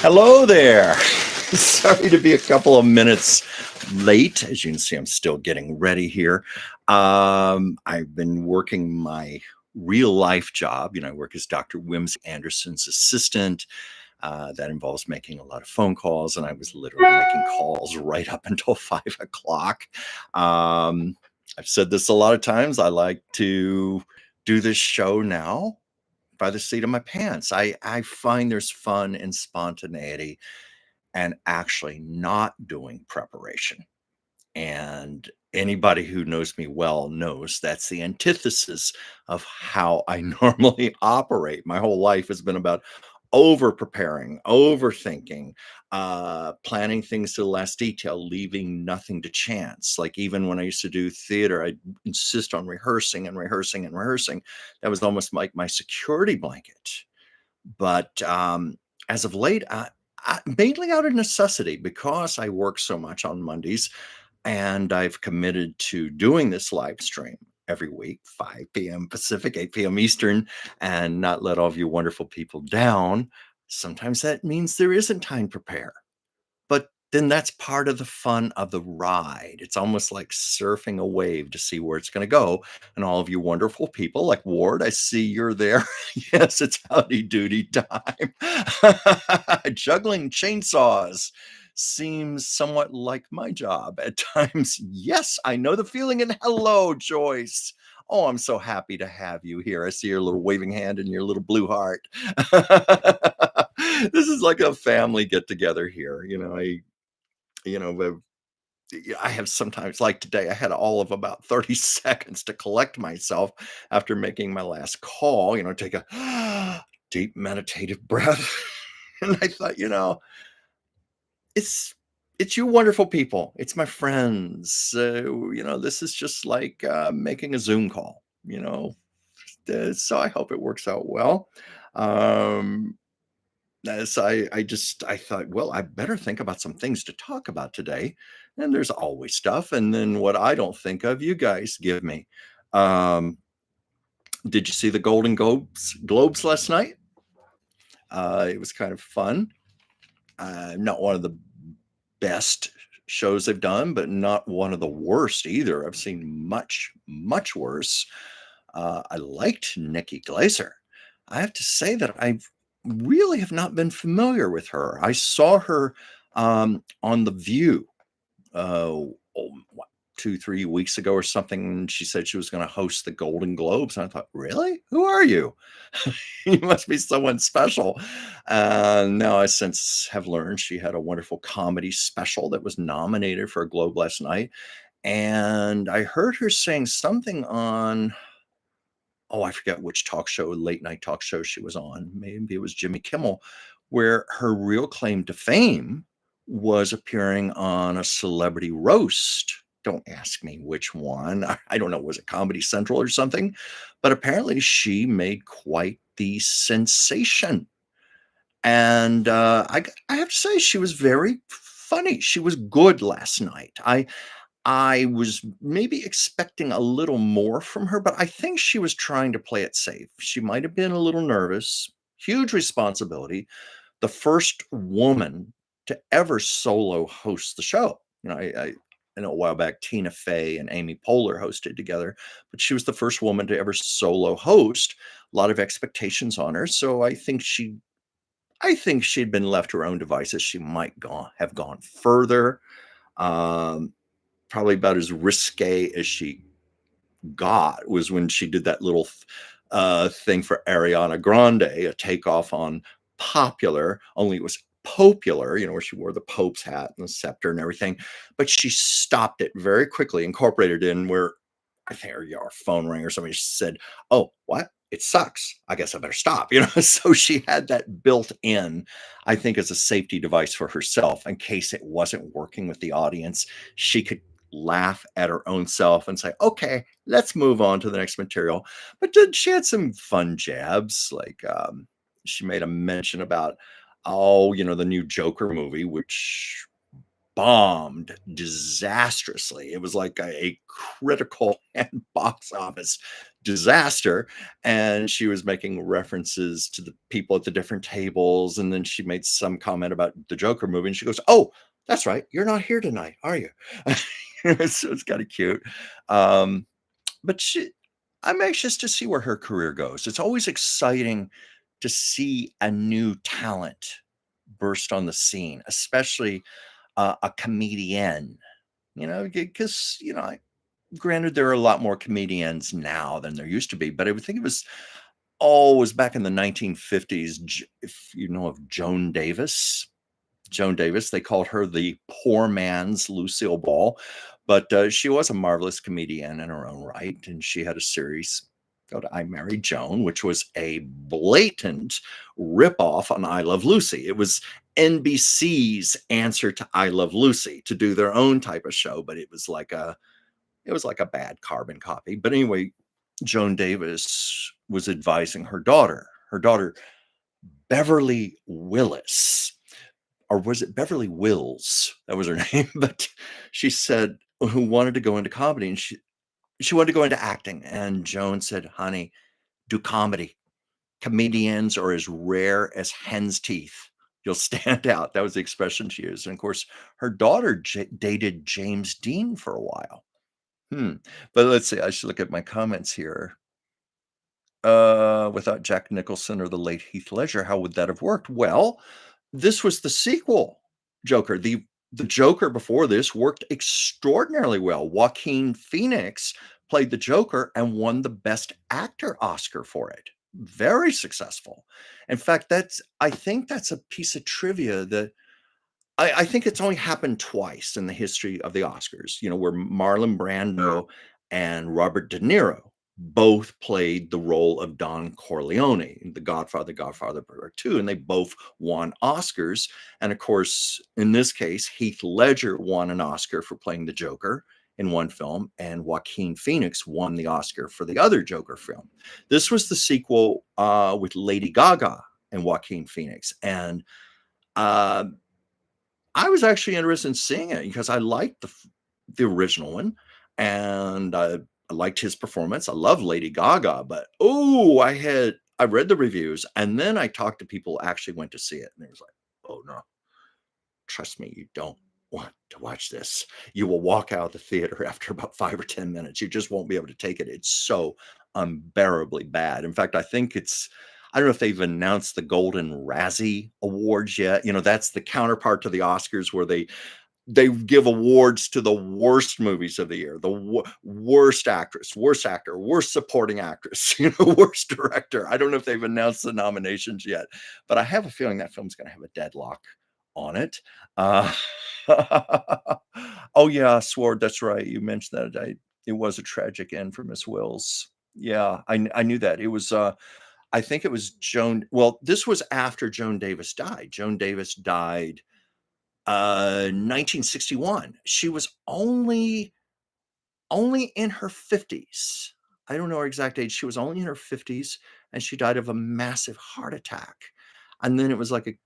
Hello there. Sorry to be a couple of minutes late. As you can see, I'm still getting ready here. I've been working my real life job. I work as Dr. Wims Anderson's assistant. That involves making a lot of phone calls, and I was literally making calls right up until 5 o'clock. I've said this a lot of times. I like to do this show now by the seat of my pants. I find there's fun and spontaneity and actually not doing preparation. And anybody who knows me well knows that's the antithesis of how I normally operate. My whole life has been about over preparing, overthinking, planning things to the last detail, leaving nothing to chance. Like even when I used to do theater, I'd insist on rehearsing and rehearsing and rehearsing. That was almost like my security blanket. But as of late, mainly out of necessity, because I work so much on Mondays and I've committed to doing this live stream every week, 5 p.m. Pacific, 8 p.m. Eastern, and not let all of you wonderful people down. Sometimes that means there isn't time to prepare. But then that's part of the fun of the ride. It's almost like surfing a wave to see where it's going to go. And all of you wonderful people like Ward, I see you're there. Yes, it's howdy doody time. Juggling chainsaws seems somewhat like my job at times. Yes, I know the feeling. And hello, Joyce. Oh, I'm so happy to have you here. I see your little waving hand and your little blue heart. This is like a family get together here. You know, the- I have sometimes, like today, I had all of about 30 seconds to collect myself after making my last call, take a deep meditative breath. And I thought, it's it's you wonderful people. It's my friends. This is just like making a Zoom call, so I hope it works out well. Um, As I thought, well, I better think about some things to talk about today. And there's always stuff. And then what I don't think of, you guys give me. Um, did you see the Golden Globes last night? It was kind of fun. Not one of the best shows they've done, but not one of the worst either. I've seen much, much worse. I liked Nikki Glaser. I have to say that I really have not been familiar with her. I saw her on The View what, 2, 3 weeks ago or something. She said she was going to host the Golden Globes. And I thought, really? Who are you? You must be someone special. Now I since have learned she had a wonderful comedy special that was nominated for a Globe last night. And I heard her saying something on, oh, I forget which talk show, late night talk show she was on. Maybe it was Jimmy Kimmel, where her real claim to fame was appearing on a celebrity roast. Don't ask me which one. I don't know. Was it Comedy Central or something? But apparently she made quite the sensation. And I have to say, she was very funny. She was good last night. I was maybe expecting a little more from her, but I think she was trying to play it safe. She might have been a little nervous. Huge responsibility. The first woman to ever solo host the show. I know a while back Tina Fey and Amy Poehler hosted together, but she was the first woman to ever solo host. A lot of expectations on her, so I think she'd been left to her own devices. She might have gone further. Um, Probably about as risque as she got was when she did that little thing for Ariana Grande, a takeoff on Popular, only it was popular, where she wore the Pope's hat and the scepter and everything. But she stopped it very quickly, incorporated it in where I think our phone rang or somebody said, "Oh, what? It sucks. I guess I better stop." So she had that built in, I think, as a safety device for herself in case it wasn't working with the audience. She could laugh at her own self and say, "Okay, let's move on to the next material." But then she had some fun jabs, like she made a mention about, oh, the new Joker movie, which bombed disastrously. It was like a critical and box office disaster, and she was making references to the people at the different tables, and then she made some comment about the Joker movie, and she goes, "Oh, that's right, you're not here tonight, are you?" So it's kinda cute. Um, but I'm anxious to see where her career goes. It's always exciting to see a new talent burst on the scene, especially a comedian, because, granted, there are a lot more comedians now than there used to be, but I would think it was back in the 1950s. If you know of Joan Davis, they called her the poor man's Lucille Ball, but she was a marvelous comedian in her own right, and she had a series called I Married Joan, which was a blatant ripoff on I Love Lucy. It was NBC's answer to I Love Lucy to do their own type of show, but it was like a bad carbon copy. But anyway, Joan Davis was advising her daughter Beverly Willis, or was it Beverly Wills? That was her name. But she said, who wanted to go into comedy, and she wanted to go into acting. And Joan said, "Honey, do comedy. Comedians are as rare as hen's teeth. You'll stand out." That was the expression she used. And of course, her daughter dated James Dean for a while. Hmm. But let's see, I should look at my comments here. Without Jack Nicholson or the late Heath Ledger, how would that have worked? Well, this was the sequel Joker. The Joker before this worked extraordinarily well. Joaquin Phoenix played the Joker and won the Best Actor Oscar for it. Very successful. In fact, I think that's a piece of trivia that I think it's only happened twice in the history of the Oscars, where Marlon Brando and Robert De Niro both played the role of Don Corleone in The Godfather, Godfather Part 2, and they both won Oscars. And of course, in this case, Heath Ledger won an Oscar for playing the Joker in one film, and Joaquin Phoenix won the Oscar for the other Joker film. This was the sequel with Lady Gaga and Joaquin Phoenix. And uh, I was actually interested in seeing it because I liked the original one, and I liked his performance. I love Lady Gaga, but I read the reviews, and then I talked to people who actually went to see it, and it was like, "Oh no, trust me, you don't want to watch this. You will walk out of the theater after about 5 or 10 minutes. You just won't be able to take it. It's so unbearably bad." In fact, I don't know if they've announced the Golden Razzie Awards yet. That's the counterpart to the Oscars, where they give awards to the worst movies of the year, the worst actress, worst actor, worst supporting actress, worst director. I don't know if they've announced the nominations yet, but I have a feeling that film's going to have a deadlock on it. Uh, oh yeah, Sword. That's right. You mentioned that. It was a tragic end for Miss Wills. Yeah, I knew that. It was. I think it was Joan. Well, this was after Joan Davis died. Joan Davis died 1961. She was only in her 50s. I don't know her exact age. She was only in her 50s, and she died of a massive heart attack. And then it was like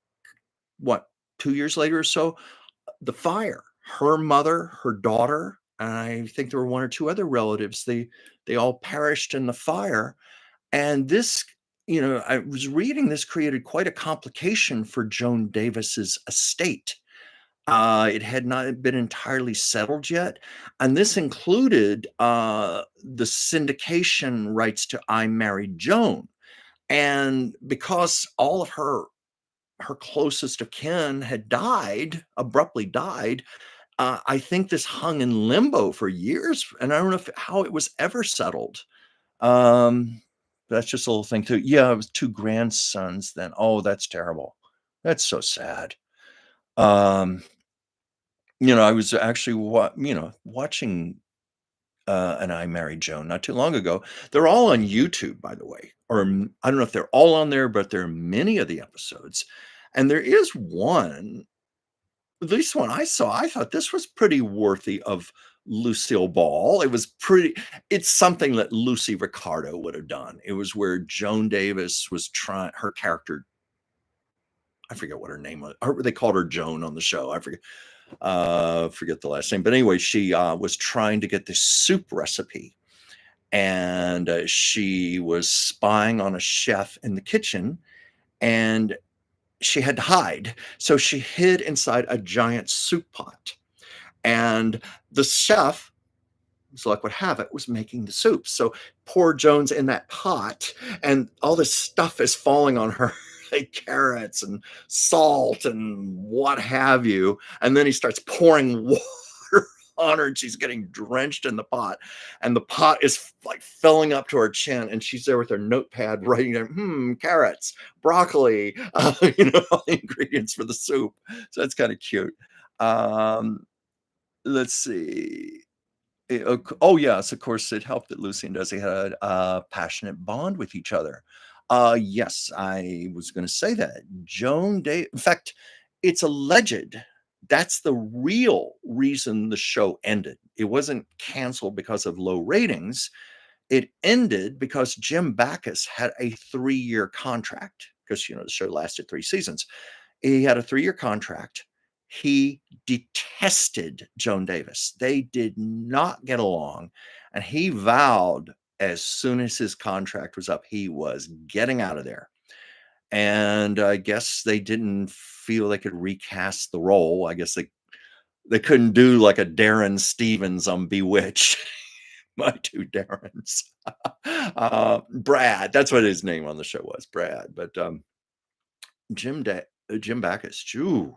what, 2 years later or so, the fire. Her mother, her daughter, and I think there were one or two other relatives. They all perished in the fire. And this, I was reading, this created quite a complication for Joan Davis's estate. It had not been entirely settled yet, and this included the syndication rights to I Married Joan. And because all of her closest of kin had abruptly died, I think this hung in limbo for years, and I don't know how it was ever settled. Um, that's just a little thing too. Yeah, it was two grandsons then. Oh, that's terrible. That's so sad. Um, I was actually watching and I Married Joan not too long ago. They're all on YouTube, by the way, or I don't know if they're all on there, but there are many of the episodes, and there is one, at least one I saw. I thought this was pretty worthy of Lucille Ball. It's something that Lucy Ricardo would have done. It was where Joan Davis was trying, her character, I forget what her name was. They called her Joan on the show. I forget the last name. But anyway, she was trying to get this soup recipe. and she was spying on a chef in the kitchen, and she had to hide. So she hid inside a giant soup pot. And the chef, as luck would have it, was making the soup. So poor Joan's in that pot, and all this stuff is falling on her. Like carrots and salt and what have you. And then he starts pouring water on her, and she's getting drenched in the pot. And the pot is like filling up to her chin, and she's there with her notepad writing down, carrots, broccoli, all the ingredients for the soup. So that's kind of cute. Um, let's see. Oh, yes, of course, it helped that Lucy and Desi had a passionate bond with each other. Yes, I was gonna say that. Joan Day in fact, it's alleged that's the real reason the show ended. It wasn't canceled because of low ratings. It ended because Jim Backus had a 3-year contract because, the show lasted 3 seasons. He had a 3-year contract. He detested Joan Davis. They did not get along, and he vowed as soon as his contract was up, he was getting out of there. And I guess they didn't feel they could recast the role. I guess they couldn't do like a Darren Stevens on Bewitched. My 2 Darrens. Brad, that's what his name on the show was, Brad. But, Jim Backus, Jew.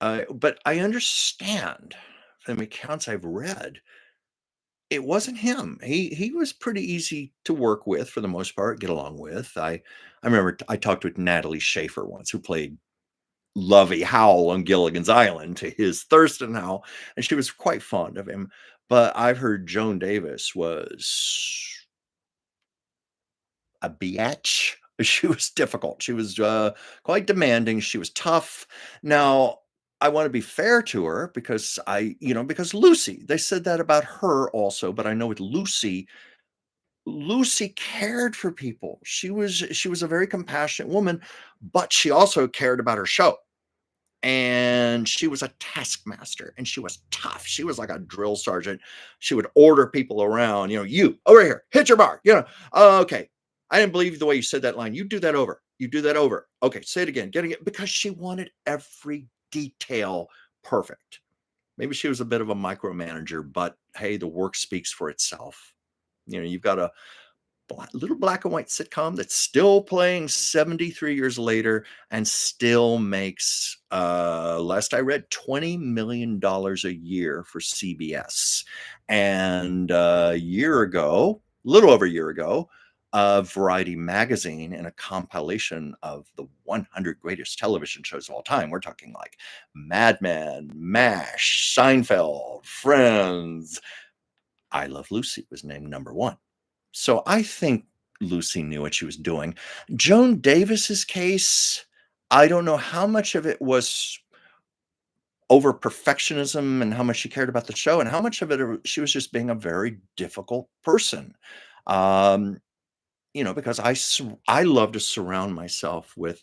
But I understand from the accounts I've read, it wasn't him. He was pretty easy to work with for the most part, get along with. I remember I talked with Natalie Schaefer once, who played Lovey Howell on Gilligan's Island to his Thurston Howell, and she was quite fond of him. But I've heard Joan Davis was a biatch. She was difficult. She was quite demanding. She was tough. Now, I want to be fair to her because because Lucy, they said that about her also, but I know with Lucy, Lucy cared for people. She was a very compassionate woman, but she also cared about her show, and she was a taskmaster, and she was tough. She was like a drill sergeant. She would order people around, you over here, hit your mark, okay. I didn't believe the way you said that line. You do that over. You do that over. Okay, say it again. Getting it because she wanted every detail perfect. Maybe she was a bit of a micromanager, but hey, the work speaks for itself. You've got a little black and white sitcom that's still playing 73 years later and still makes, last I read, $20 million a year for CBS. And a year ago, a little over a year ago, Variety magazine, in a compilation of the 100 greatest television shows of all time, we're talking like Mad Men, MASH, Seinfeld, Friends, I Love Lucy was named number one. So I think Lucy knew what she was doing. Joan Davis's case, I don't know how much of it was over perfectionism and how much she cared about the show, and how much of it she was just being a very difficult person. Um, because I love to surround myself with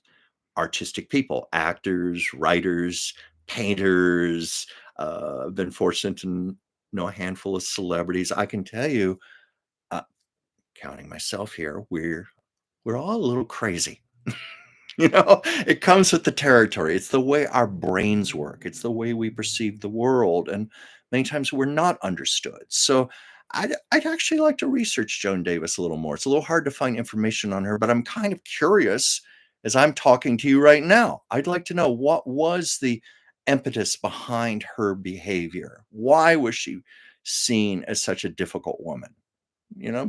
artistic people, actors, writers, painters. Been fortunate to know a handful of celebrities. I can tell you, uh, counting myself here, we're all a little crazy. It comes with the territory. It's the way our brains work. It's the way we perceive the world. And many times we're not understood. So I'd actually like to research Joan Davis a little more. It's a little hard to find information on her, but I'm kind of curious as I'm talking to you right now. I'd like to know, what was the impetus behind her behavior? Why was she seen as such a difficult woman?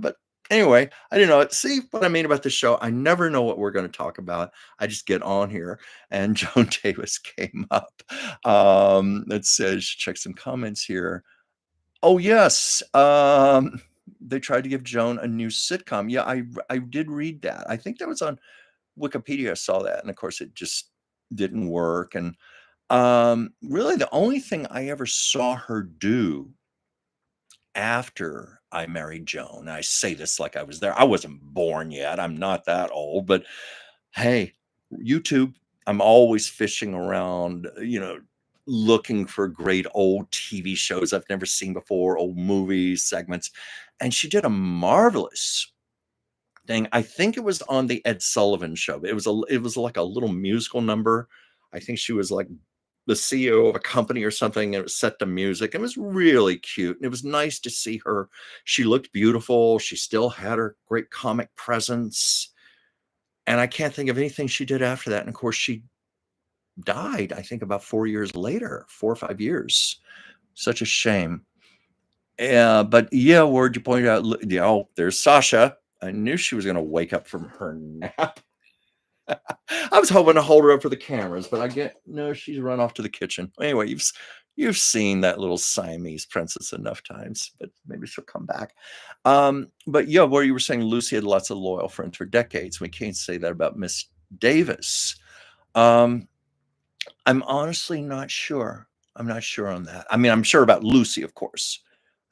But anyway, I didn't know it. See what I mean about the show? I never know what we're going to talk about. I just get on here, and Joan Davis came up. It says, check some comments here. Oh, yes. They tried to give Joan a new sitcom. Yeah, I did read that. I think that was on Wikipedia. I saw that. And of course, it just didn't work. And really, the only thing I ever saw her do after I married Joan, I say this like I was there. I wasn't born yet. I'm not that old, but hey, YouTube, I'm always fishing around, looking for great old TV shows I've never seen before, old movies, segments, and she did a marvelous thing. I think it was on the Ed Sullivan Show. It was like a little musical number. I think she was like the CEO of a company or something, and it was set to music. It was really cute, and it was nice to see her. She looked beautiful. She still had her great comic presence, and I can't think of anything she did after that. And of course, she died, I think, about 4 years later, 4 or 5 years. Such a shame. Yeah, but yeah, word you pointed out, yeah, oh, there's Sasha. I knew she was going to wake up from her nap. I was hoping to hold her up for the cameras, but I get no, she's run off to the kitchen. Anyway, you've seen that little Siamese princess enough times, but maybe she'll come back. But yeah, what you were saying, Lucy had lots of loyal friends for decades. We can't say that about Miss Davis. Um, I'm honestly not sure. I'm not sure on that. I mean, I'm sure about Lucy, of course.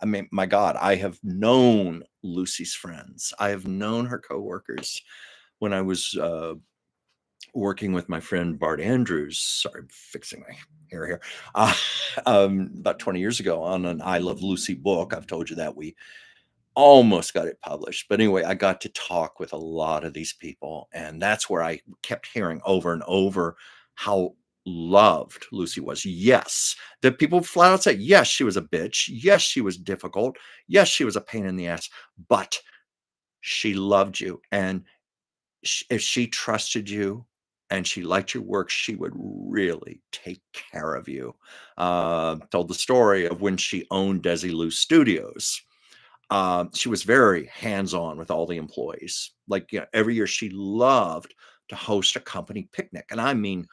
I mean, my God, I have known Lucy's friends. I have known her coworkers when I was working with my friend Bart Andrews. Sorry, I'm fixing my hair here. About 20 years ago on an I Love Lucy book. I've told you that we almost got it published. But anyway, I got to talk with a lot of these people, and that's where I kept hearing over and over how loved Lucy was. Yes, that people flat out say, yes, she was a bitch. Yes, she was difficult. Yes, she was a pain in the ass, but she loved you. And if she trusted you and she liked your work, she would really take care of you. Told the story of when she owned Desi Lou Studios. She was very hands-on with all the employees. Like, you know, every year she loved to host a company picnic. And I mean,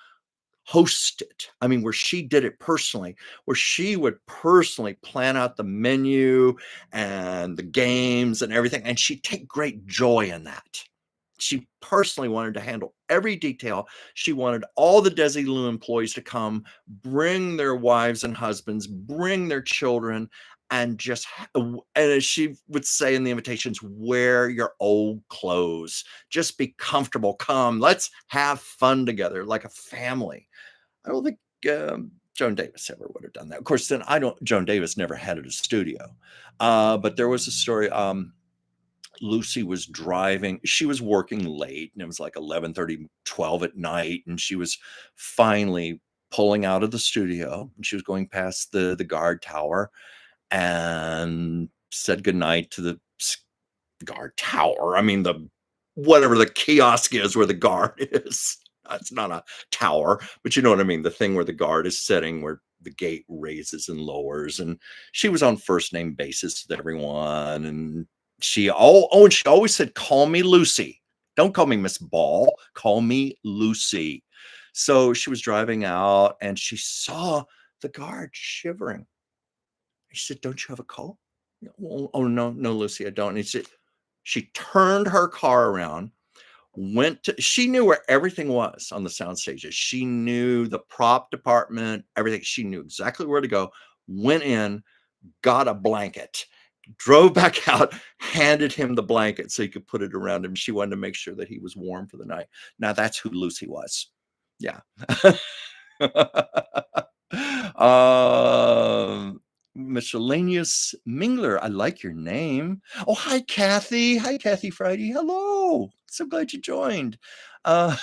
host it. I mean, where she did it personally, where she would personally plan out the menu and the games and everything. And she'd take great joy in that. She personally wanted to handle every detail. She wanted all the Desi Lou employees to come, bring their wives and husbands, bring their children, and just, and as she would say in the invitations, wear your old clothes. Just be comfortable. Come, let's have fun together like a family. I don't think Joan Davis ever would have done that. Of course, then Joan Davis never had a studio. But there was a story. Lucy was driving. She was working late, and it was like 11:30, 12 at night, and she was finally pulling out of the studio, and she was going past the guard tower and said goodnight to the guard tower. I mean, the whatever the kiosk is where the guard is. It's not a tower, but you know what I mean. The thing where the guard is sitting, where the gate raises and lowers. And she was on first name basis with everyone. And and she always said, "Call me Lucy. Don't call me Miss Ball. Call me Lucy." So she was driving out and she saw the guard shivering. She said, "Don't you have a cold?" "Oh, oh, no, no, Lucy, I don't." And she turned her car around, she knew where everything was on the sound stages. She knew the prop department, everything. She knew exactly where to go, went in, got a blanket, drove back out, handed him the blanket so he could put it around him. She wanted to make sure that he was warm for the night. Now that's who Lucy was. Yeah. um, Miscellaneous Mingler. I like your name. Oh, hi, Kathy. Hi, Kathy Friday. Hello. So glad you joined. Uh,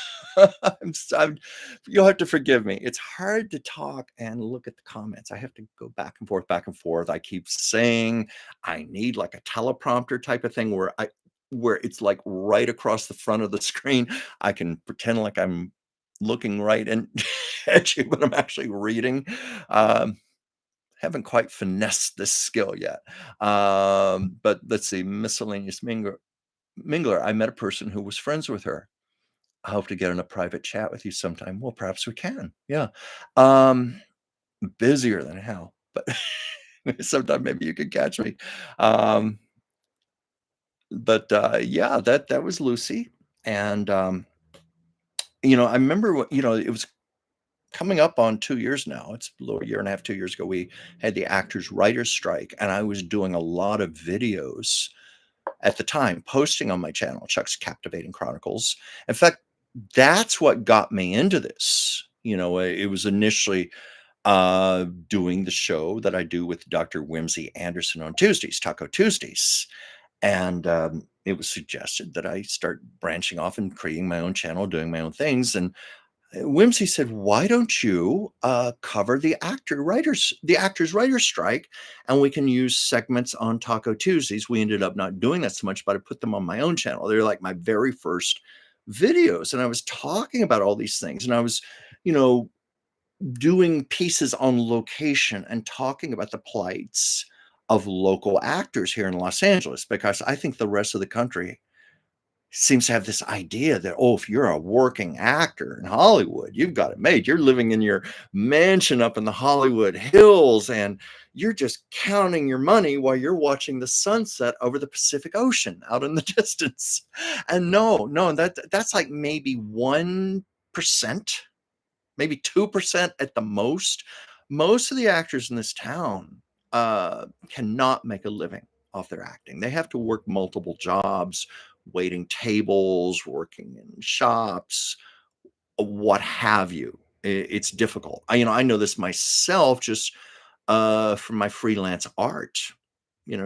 you'll have to forgive me. It's hard to talk and look at the comments. I have to go back and forth, back and forth. I keep saying I need like a teleprompter type of thing where it's like right across the front of the screen. I can pretend like I'm looking right and at you, but I'm actually reading. Um, haven't quite finessed this skill yet. But let's see, Miscellaneous Mingler. I met a person who was friends with her. I hope to get in a private chat with you sometime. Well, perhaps we can. Yeah. Um, Busier than hell, but sometime maybe you could catch me. Um, but yeah, that was Lucy. And I remember it was coming up on 2 years now. It's a little year and a half, 2 years ago. We had the actors writers strike, and I was doing a lot of videos at the time, posting on my channel, Chuck's Captivating Chronicles. In fact, that's what got me into this. It was initially doing the show that I do with Dr. Whimsy Anderson on Tuesdays, Taco Tuesdays. And it was suggested that I start branching off and creating my own channel, doing my own things. And Whimsy said, "Why don't you cover the actors writers strike, and we can use segments on Taco Tuesdays." We ended up not doing that so much, but I put them on my own channel. They're like my very first videos, and I was talking about all these things, and I was, you know, doing pieces on location and talking about the plights of local actors here in Los Angeles, because I think the rest of the country seems to have this idea that, oh, if you're a working actor in Hollywood, you've got it made. You're living in your mansion up in the Hollywood Hills, and you're just counting your money while you're watching the sunset over the Pacific Ocean out in the distance. And no, that's like maybe 1%, maybe 2% at the most. Most of the actors in this town cannot make a living off their acting. They have to work multiple jobs, waiting tables, working in shops, what have you. It's difficult. I know this myself just from my freelance art.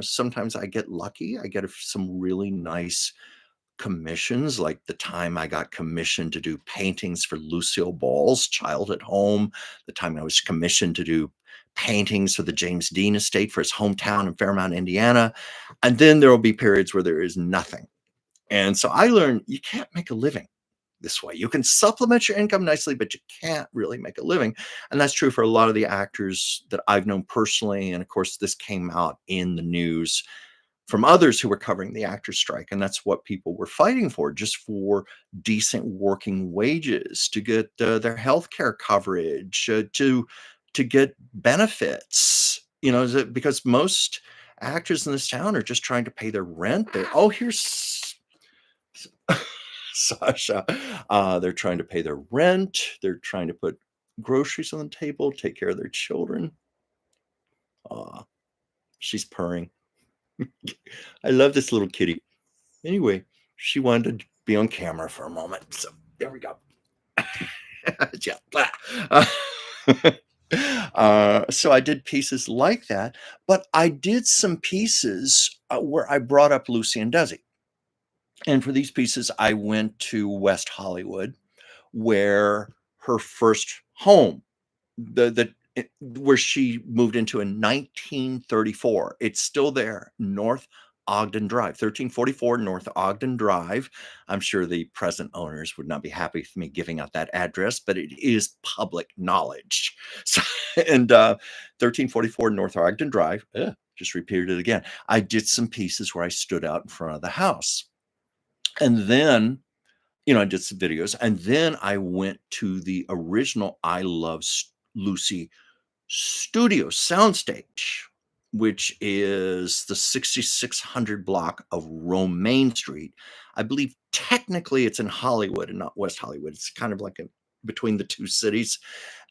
Sometimes I get lucky. I get some really nice commissions, like the time I got commissioned to do paintings for Lucille Ball's Child at Home, the time I was commissioned to do paintings for the James Dean estate for his hometown in Fairmount, Indiana. And then there will be periods where there is nothing. And so I learned you can't make a living this way. You can supplement your income nicely, but you can't really make a living. And that's true for a lot of the actors that I've known personally. And of course, this came out in the news from others who were covering the actors strike, and that's what people were fighting for, just for decent working wages, to get their health care coverage, to get benefits. Because most actors in this town are just trying to pay their rent. Here's Sasha. They're trying to pay their rent. They're trying to put groceries on the table, take care of their children. She's purring. I love this little kitty. Anyway, she wanted to be on camera for a moment. So there we go. Yeah. So I did pieces like that, but I did some pieces where I brought up Lucy and Desi. And for these pieces, I went to West Hollywood, where her first home, where she moved into in 1934. It's still there, North Ogden Drive, 1344 North Ogden Drive. I'm sure the present owners would not be happy with me giving out that address, but it is public knowledge. So, and 1344 North Ogden Drive, just repeated it again. I did some pieces where I stood out in front of the house. And then I did some videos, and then I went to the original I Love Lucy studio soundstage, which is the 6600 block of Romaine Street. I believe technically it's in Hollywood and not West Hollywood. It's kind of like between the two cities.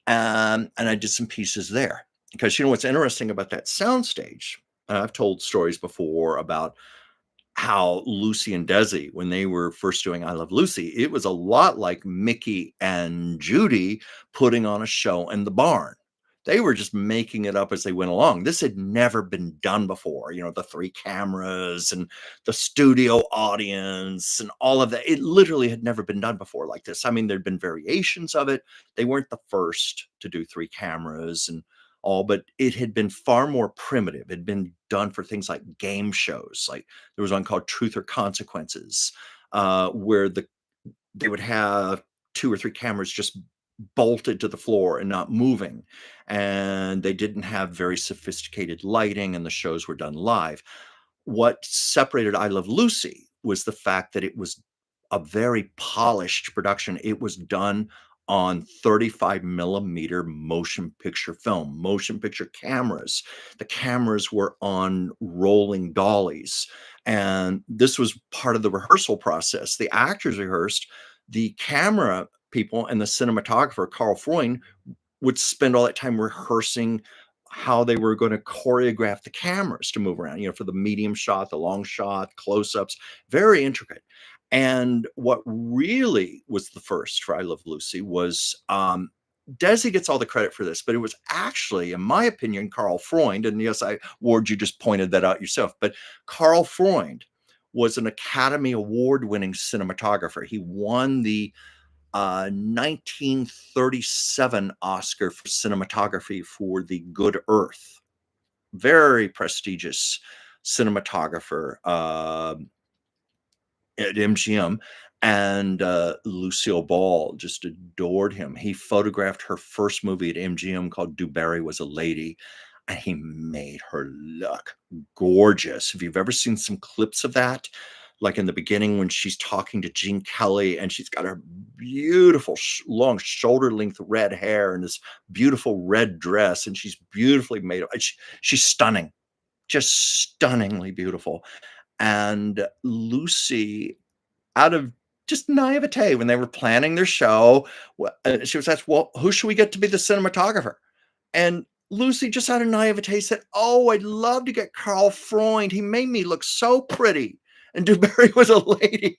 And I did some pieces there, because what's interesting about that soundstage, I've told stories before about how Lucy and Desi, when they were first doing I Love Lucy, it was a lot like Mickey and Judy putting on a show in the barn. They were just making it up as they went along. This had never been done before. The 3 cameras and the studio audience and all of that. It literally had never been done before like this. I mean, there'd been variations of it. They weren't the first to do 3 cameras and all, but it had been far more primitive. It had been done for things like game shows. Like there was one called Truth or Consequences, where they would have 2 or 3 cameras just bolted to the floor and not moving. And they didn't have very sophisticated lighting, and the shows were done live. What separated I Love Lucy was the fact that it was a very polished production. It was done on 35 millimeter motion picture film, motion picture cameras. The cameras were on rolling dollies. And this was part of the rehearsal process. The actors rehearsed, the camera people and the cinematographer, Carl Freund, would spend all that time rehearsing how they were going to choreograph the cameras to move around, for the medium shot, the long shot, close-ups, very intricate. And what really was the first for I Love Lucy was Desi gets all the credit for this, but it was actually, in my opinion, Karl Freund, and yes, Ward, you just pointed that out yourself, but Karl Freund was an Academy Award-winning cinematographer. He won the 1937 Oscar for cinematography for The Good Earth. Very prestigious cinematographer at MGM. And Lucille Ball just adored him. He photographed her first movie at MGM called Du Barry Was a Lady, and he made her look gorgeous. If you've ever seen some clips of that, like in the beginning when she's talking to Gene Kelly and she's got her beautiful long shoulder length red hair and this beautiful red dress, and she's beautifully made. She's stunning, just stunningly beautiful. And Lucy, out of just naivete, when they were planning their show, she was asked, well, who should we get to be the cinematographer? And Lucy, just out of naivete, said, oh, I'd love to get Karl Freund. He made me look so pretty. And DuBarry Was a Lady.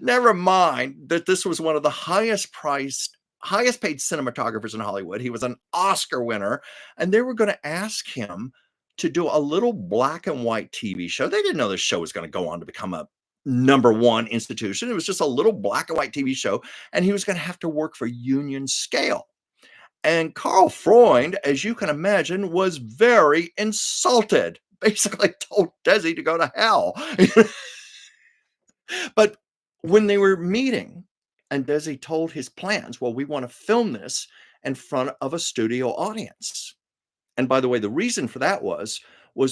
Never mind that this was one of the highest priced, highest paid cinematographers in Hollywood. He was an Oscar winner, and they were going to ask him to do a little black and white TV show. They didn't know this show was going to go on to become a number one institution. It was just a little black and white TV show, and he was going to have to work for union scale. And Karl Freund, as you can imagine, was very insulted. Basically told Desi to go to hell. But when they were meeting and Desi told his plans, well, we want to film this in front of a studio audience. And by the way, the reason for that was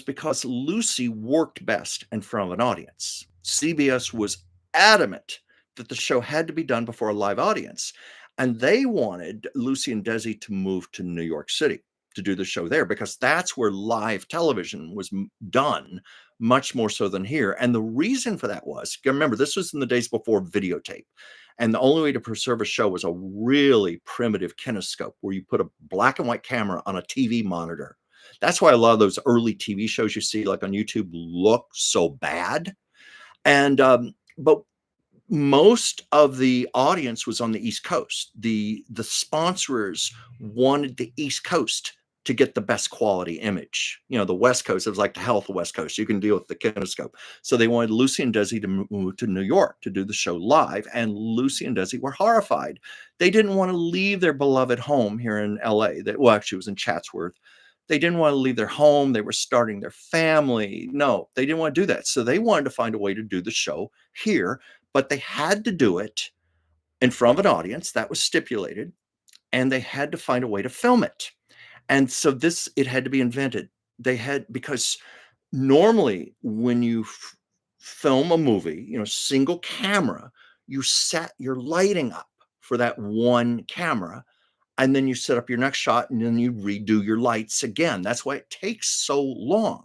because Lucy worked best in front of an audience. CBS was adamant that the show had to be done before a live audience. And they wanted Lucy and Desi to move to New York City to do the show there because that's where live television was done much more so than here. And the reason for that was, remember, this was in the days before videotape. And the only way to preserve a show was a really primitive kinescope where you put a black and white camera on a TV monitor. That's why a lot of those early TV shows you see like on YouTube look so bad. And but most of the audience was on the East Coast. The sponsors wanted the East Coast to get the best quality image. You know, the West Coast, it was like the hell of the West Coast. You can deal with the kinescope. So they wanted Lucy and Desi to move to New York to do the show live. And Lucy and Desi were horrified. They didn't want to leave their beloved home here in LA. Well, actually, it was in Chatsworth. They didn't want to leave their home. They were starting their family. No, they didn't want to do that. So they wanted to find a way to do the show here, but they had to do it in front of an audience. That was stipulated. And they had to find a way to film it. And so it had to be invented. Because normally when you film a movie, single camera, you set your lighting up for that one camera, and then you set up your next shot, and then you redo your lights again. That's why it takes so long.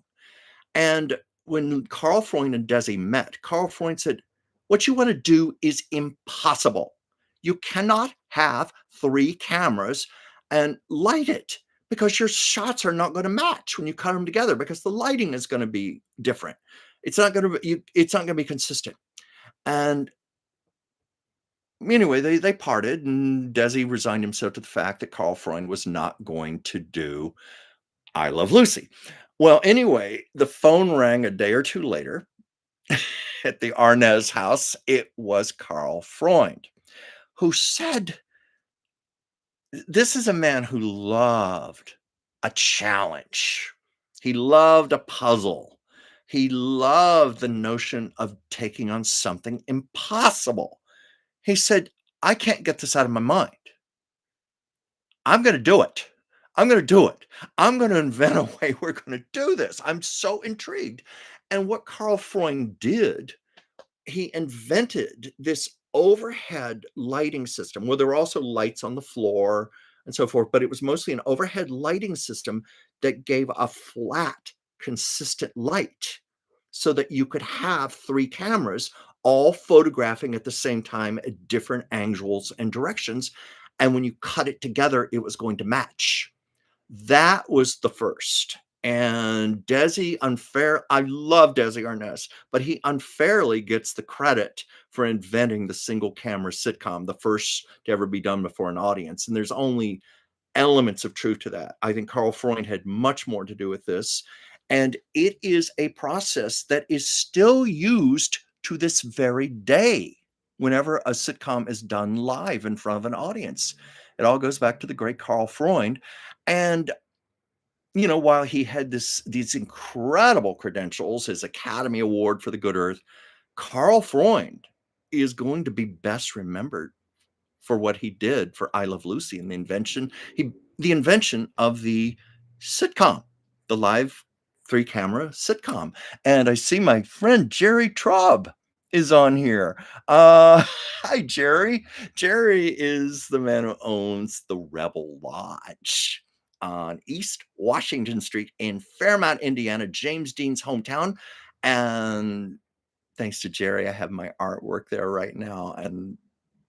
And when Karl Freund and Desi met, Karl Freund said, what you want to do is impossible. You cannot have three cameras and light it because your shots are not going to match when you cut them together because the lighting is going to be different. It's not going to be consistent. And anyway, they parted, and Desi resigned himself to the fact that Karl Freund was not going to do I Love Lucy. Well, anyway, the phone rang a day or two later at the Arnaz house. It was Karl Freund, who said, this is a man who loved a challenge. He loved a puzzle. He loved the notion of taking on something impossible. He said, I can't get this out of my mind. I'm going to do it. I'm going to do it. I'm going to invent a way we're going to do this. I'm so intrigued. And what Karl Freund did, he invented this overhead lighting system where there were also lights on the floor and so forth, but it was mostly an overhead lighting system that gave a flat, consistent light so that you could have three cameras all photographing at the same time at different angles and directions. And when you cut it together, it was going to match. That was the first. And Desi I love Desi Arnaz, but he unfairly gets the credit for inventing the single camera sitcom, the first to ever be done before an audience, and there's only elements of truth to that. I think Carl Freund had much more to do with this, and it is a process that is still used to this very day whenever a sitcom is done live in front of an audience. It all goes back to the great Carl Freund, and while he had these incredible credentials, his Academy Award for the Good Earth, Carl Freund is going to be best remembered for what he did for I Love Lucy and the invention of the sitcom, the live three-camera sitcom. And I see my friend Jerry Traub is on here. Hi, Jerry. Jerry is the man who owns the Rebel Lodge on East Washington Street in Fairmount, Indiana, James Dean's hometown. And thanks to Jerry, I have my artwork there right now. And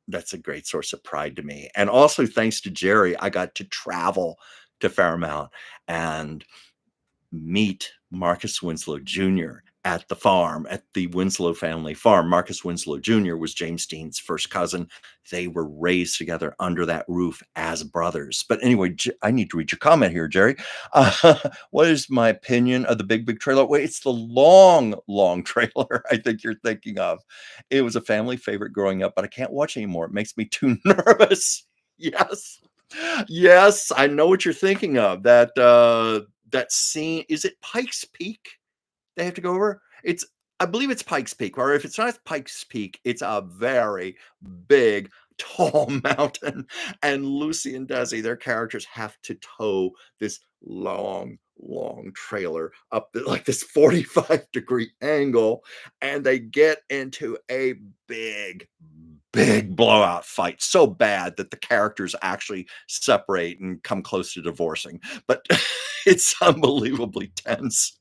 that's a great source of pride to me. And also thanks to Jerry, I got to travel to Fairmount and meet Marcus Winslow Jr. at the farm, at the Winslow family farm. Marcus Winslow Jr. was James Dean's first cousin. They were raised together under that roof as brothers. But anyway, I need to read your comment here, Jerry. What is my opinion of the Big Big Trailer? Wait, it's the long, long trailer I think you're thinking of. It was a family favorite growing up, but I can't watch anymore. It makes me too nervous. Yes. Yes, I know what you're thinking of. That scene, is it Pikes Peak they have to go over? I believe it's Pikes Peak, or if it's not Pikes Peak, it's a very big, tall mountain, and Lucy and Desi, their characters have to tow this long, long trailer up like this 45-degree angle, and they get into a big, big blowout fight, so bad that the characters actually separate and come close to divorcing. But it's unbelievably tense,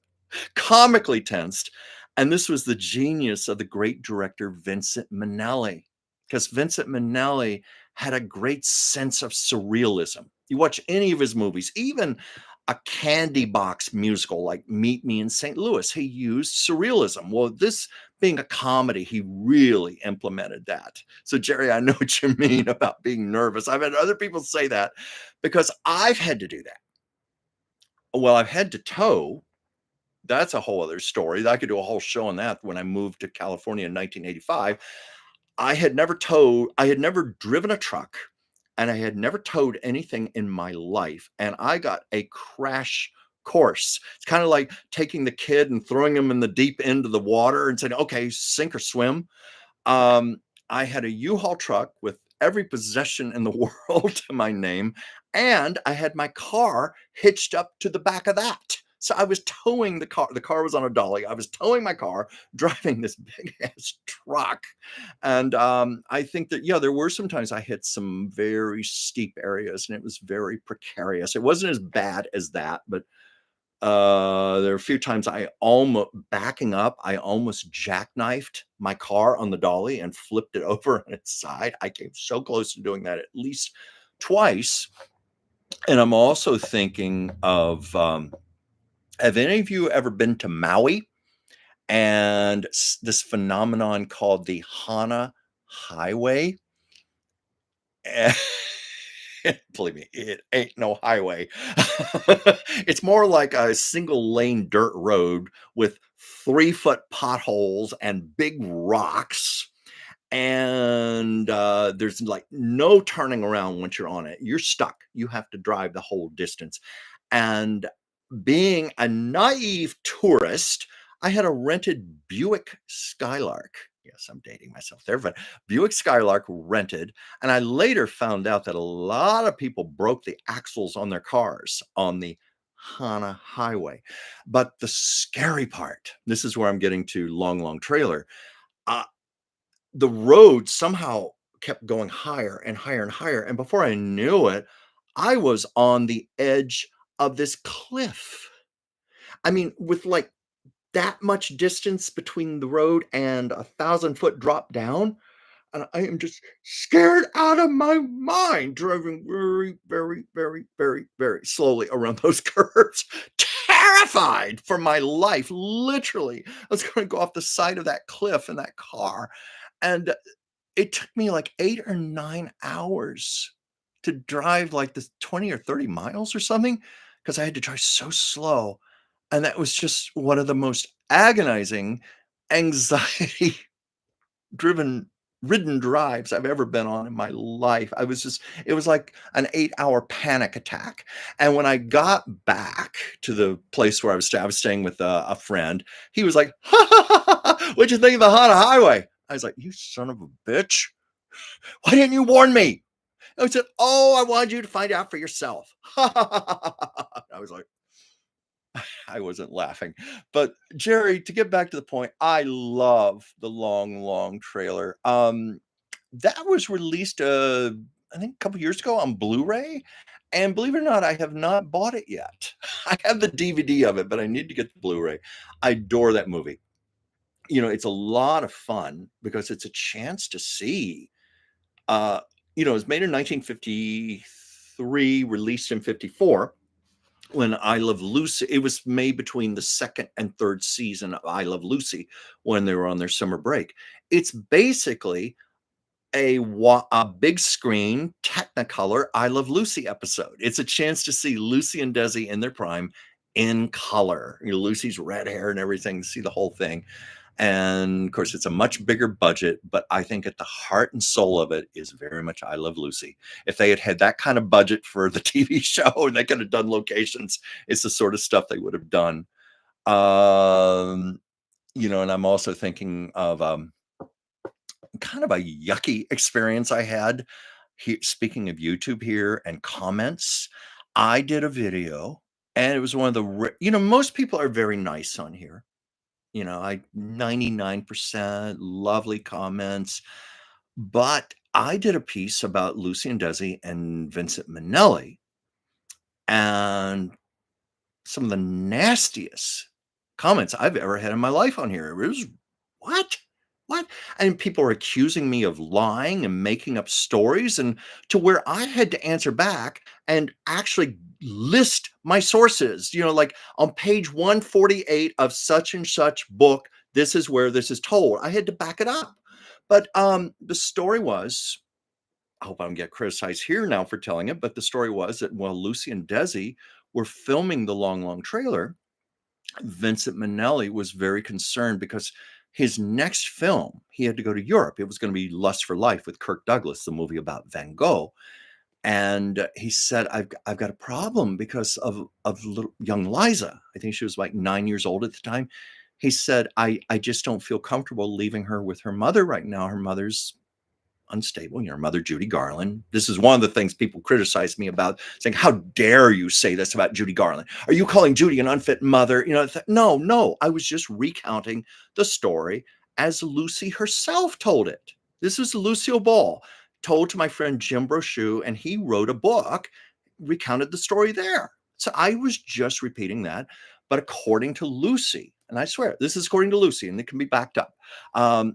comically tensed. And this was the genius of the great director Vincent Minnelli, because Vincent Minnelli had a great sense of surrealism. You watch any of his movies, even a candy box musical like Meet Me in St. Louis, he used surrealism. Well, this being a comedy, he really implemented that. So, Jerry, I know what you mean about being nervous. I've had other people say that because I've had to do that. Well, I've had to tow. That's a whole other story. I could do a whole show on that. When I moved to California in 1985, I had never driven a truck, and I had never towed anything in my life, and I got a crash course. It's kind of like taking the kid and throwing him in the deep end of the water and saying, "Okay, sink or swim." Um, I had a U-Haul truck with every possession in the world to my name, and I had my car hitched up to the back of that. So I was towing the car. The car was on a dolly. I was towing my car, driving this big ass truck. And I think that, yeah, there were some times I hit some very steep areas and it was very precarious. It wasn't as bad as that, but there were a few times I almost jackknifed my car on the dolly and flipped it over on its side. I came so close to doing that at least twice. And I'm also thinking of, have any of you ever been to Maui and this phenomenon called the Hana Highway? Eh, Believe me, it ain't no highway. It's more like a single lane dirt road with 3-foot potholes and big rocks. And there's like no turning around once you're on it. You're stuck. You have to drive the whole distance. And being a naive tourist, I had a rented Buick Skylark. Yes, I'm dating myself there, but Buick Skylark rented. And I later found out that a lot of people broke the axles on their cars on the Hana Highway. But the scary part, this is where I'm getting to long, long trailer. Uh, the road somehow kept going higher and higher and higher. And before I knew it, I was on the edge of this cliff. I mean, with like that much distance between the road and 1,000-foot drop down, and I am just scared out of my mind driving very, very, very, very, very slowly around those curves. terrified for my life, literally. I was gonna go off the side of that cliff in that car, and it took me like 8 or 9 hours to drive like this 20 or 30 miles or something, because I had to drive so slow, and that was just one of the most agonizing, anxiety driven ridden drives I've ever been on in my life. I was just it was like an 8-hour panic attack, and when I got back to the place where I was staying with a friend, he was like, "Ha, ha, ha, ha, ha, what'd you think of the Haunted Highway?" I was like, "You son of a bitch. Why didn't you warn me?" I said, "Oh, I wanted you to find out for yourself." I was like, I wasn't laughing. But Jerry, to get back to the point, I love the long, long trailer. That was released, I think a couple years ago on Blu-ray, and believe it or not, I have not bought it yet. I have the DVD of it, but I need to get the Blu-ray. I adore that movie. It's a lot of fun because it's a chance to see, uh, it was made in 1953, released in 54 when I Love Lucy. It was made between the second and third season of I Love Lucy when they were on their summer break. It's basically a big screen Technicolor I Love Lucy episode. It's a chance to see Lucy and Desi in their prime in color. Lucy's red hair and everything, see the whole thing. And of course, it's a much bigger budget, but I think at the heart and soul of it is very much I Love Lucy. If they had had that kind of budget for the TV show and they could have done locations, it's the sort of stuff they would have done. Um, and I'm also thinking of kind of a yucky experience I had here. Speaking of YouTube here and comments, I did a video, and it was one of most people are very nice on here. I 99% lovely comments, but I did a piece about Lucy and Desi and Vincent Minnelli, and some of the nastiest comments I've ever had in my life on here. It was, "What? What?" And people are accusing me of lying and making up stories, and to where I had to answer back and actually list my sources, like on page 148 of such and such book, this is where this is told. I had to back it up. But the story was, I hope I don't get criticized here now for telling it, but the story was that while Lucy and Desi were filming the Long Long Trailer, Vincent Minnelli was very concerned because his next film, he had to go to Europe. It was going to be Lust for Life with Kirk Douglas, the movie about Van Gogh. And he said, I've got a problem because of little young Liza. I think she was like 9 years old at the time. He said, I just don't feel comfortable leaving her with her mother right now. Her mother's unstable. Mother Judy Garland. This is one of the things people criticize me about, saying, "How dare you say this about Judy Garland? Are you calling Judy an unfit mother?" No, no. I was just recounting the story as Lucy herself told it. This was Lucille Ball told to my friend Jim Brochu, and he wrote a book, recounted the story there. So I was just repeating that. But according to Lucy, and I swear this is according to Lucy, and it can be backed up,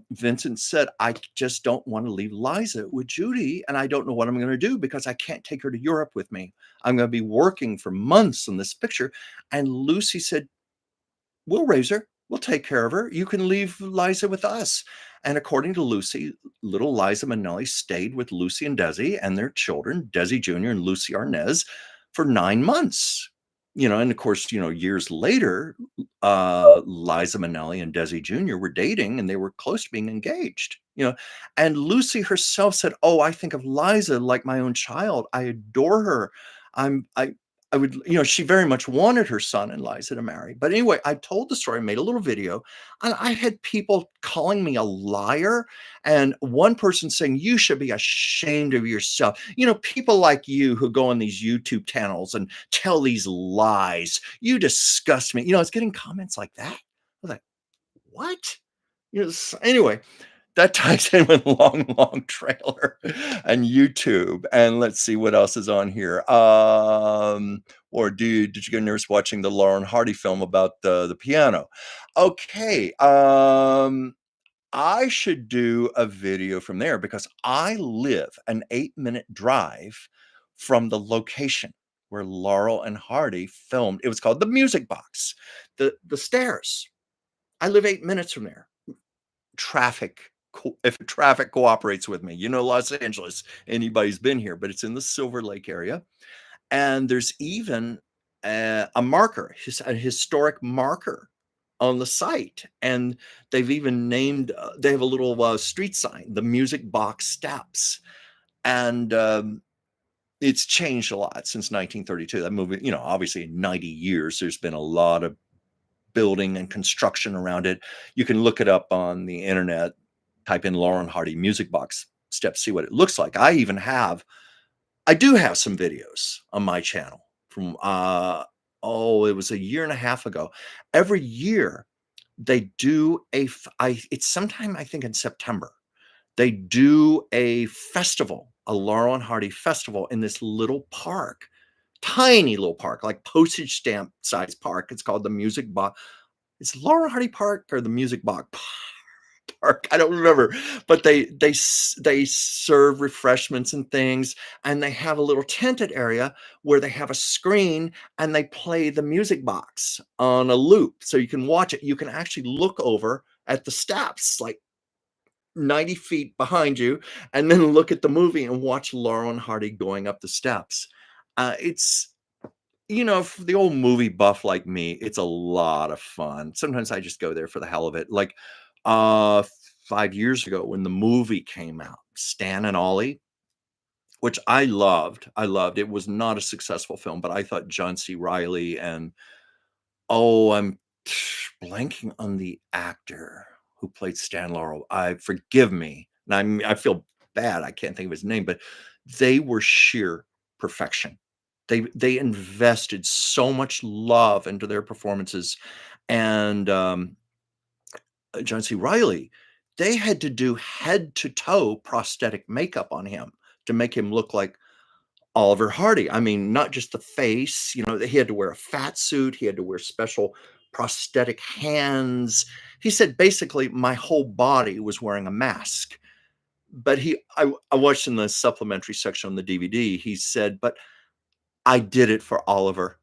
Vincent said, "I just don't want to leave Liza with Judy, and I don't know what I'm going to do because I can't take her to Europe with me. I'm going to be working for months on this picture." And Lucy said, "We'll raise her. We'll take care of her. You can leave Liza with us." And according to Lucy, little Liza Minnelli stayed with Lucy and Desi and their children, Desi Jr. and Lucy Arnaz, for 9 months. And of course, years later, Liza Minnelli and Desi Jr. were dating, and they were close to being engaged. And Lucy herself said, "Oh, I think of Liza like my own child. I adore her. I'm I would, she very much wanted her son and Liza to marry." But anyway, I told the story, made a little video, and I had people calling me a liar. And one person saying, "You should be ashamed of yourself. People like you who go on these YouTube channels and tell these lies. You disgust me." I was getting comments like that. I was like, what? Anyway, that ties in with Long Long Trailer and YouTube. And let's see what else is on here. Or did you get nervous watching the Lauren Hardy film about the piano? Okay. I should do a video from there because I live an 8-minute drive from the location. where Laurel and Hardy filmed. It was called The Music Box. The stairs. I live 8 minutes from there. Traffic if traffic cooperates with me, Los Angeles, anybody's been here, but it's in the Silver Lake area, and there's even a marker, a historic marker on the site, and they've even named, they have a little, street sign, the Music Box Steps, and, it's changed a lot since 1932. That movie, obviously in 90 years, there's been a lot of building and construction around it. You can look it up on the internet, type in Lauren Hardy Music Box Steps, see what it looks like. I do have some videos on my channel from, it was a year and a half ago. Every year they do it's sometime, I think, in September. They do a festival, a Laurel and Hardy festival in this little park, tiny little park, like postage stamp size park. It's called the Music Box. It's Laurel and Hardy Park or the Music Box Park. I don't remember, but they serve refreshments and things, and they have a little tented area where they have a screen and they play the music box on a loop, so you can watch it. You can actually look over at the steps, like 90 feet behind you, and then look at the movie and watch Laurel and Hardy going up the steps. It's for the old movie buff like me, it's a lot of fun. Sometimes I just go there for the hell of it. Like, uh, 5 years ago when the movie came out, Stan and Ollie, which I loved. It was not a successful film, but I thought John C. Reilly and I'm blanking on the actor who played Stan Laurel. Forgive me, and I feel bad, I can't think of his name, but they were sheer perfection. They invested so much love into their performances, and, John C. Reilly, they had to do head to toe prosthetic makeup on him to make him look like Oliver Hardy. I mean, not just the face, he had to wear a fat suit, he had to wear special prosthetic hands. He said basically my whole body was wearing a mask. But I watched in the supplementary section on the DVD, he said, "But I did it for Oliver.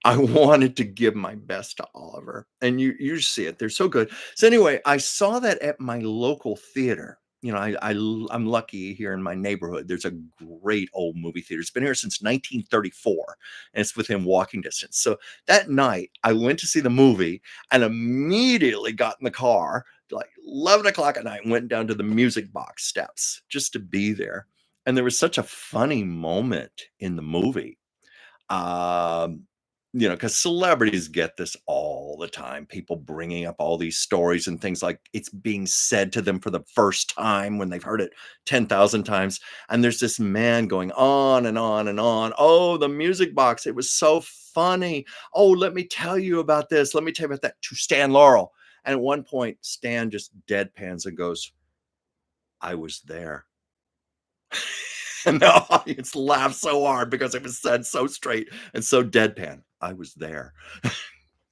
I wanted to give my best to Oliver." And you see it, they're so good. So anyway, I saw that at my local theater. I'm lucky here in my neighborhood. There's a great old movie theater. It's been here since 1934, and it's within walking distance. So that night, I went to see the movie and immediately got in the car, like 11 o'clock at night, and went down to the Music Box Steps just to be there. And there was such a funny moment in the movie. Um, because celebrities get this all the time. People bringing up all these stories and things like it's being said to them for the first time when they've heard it 10,000 times. And there's this man going on and on and on. "Oh, the Music Box. It was so funny. Oh, let me tell you about this. Let me tell you about that," to Stan Laurel. And at one point, Stan just deadpans and goes, "I was there." And the audience laughed so hard because it was said so straight and so deadpan. I was there.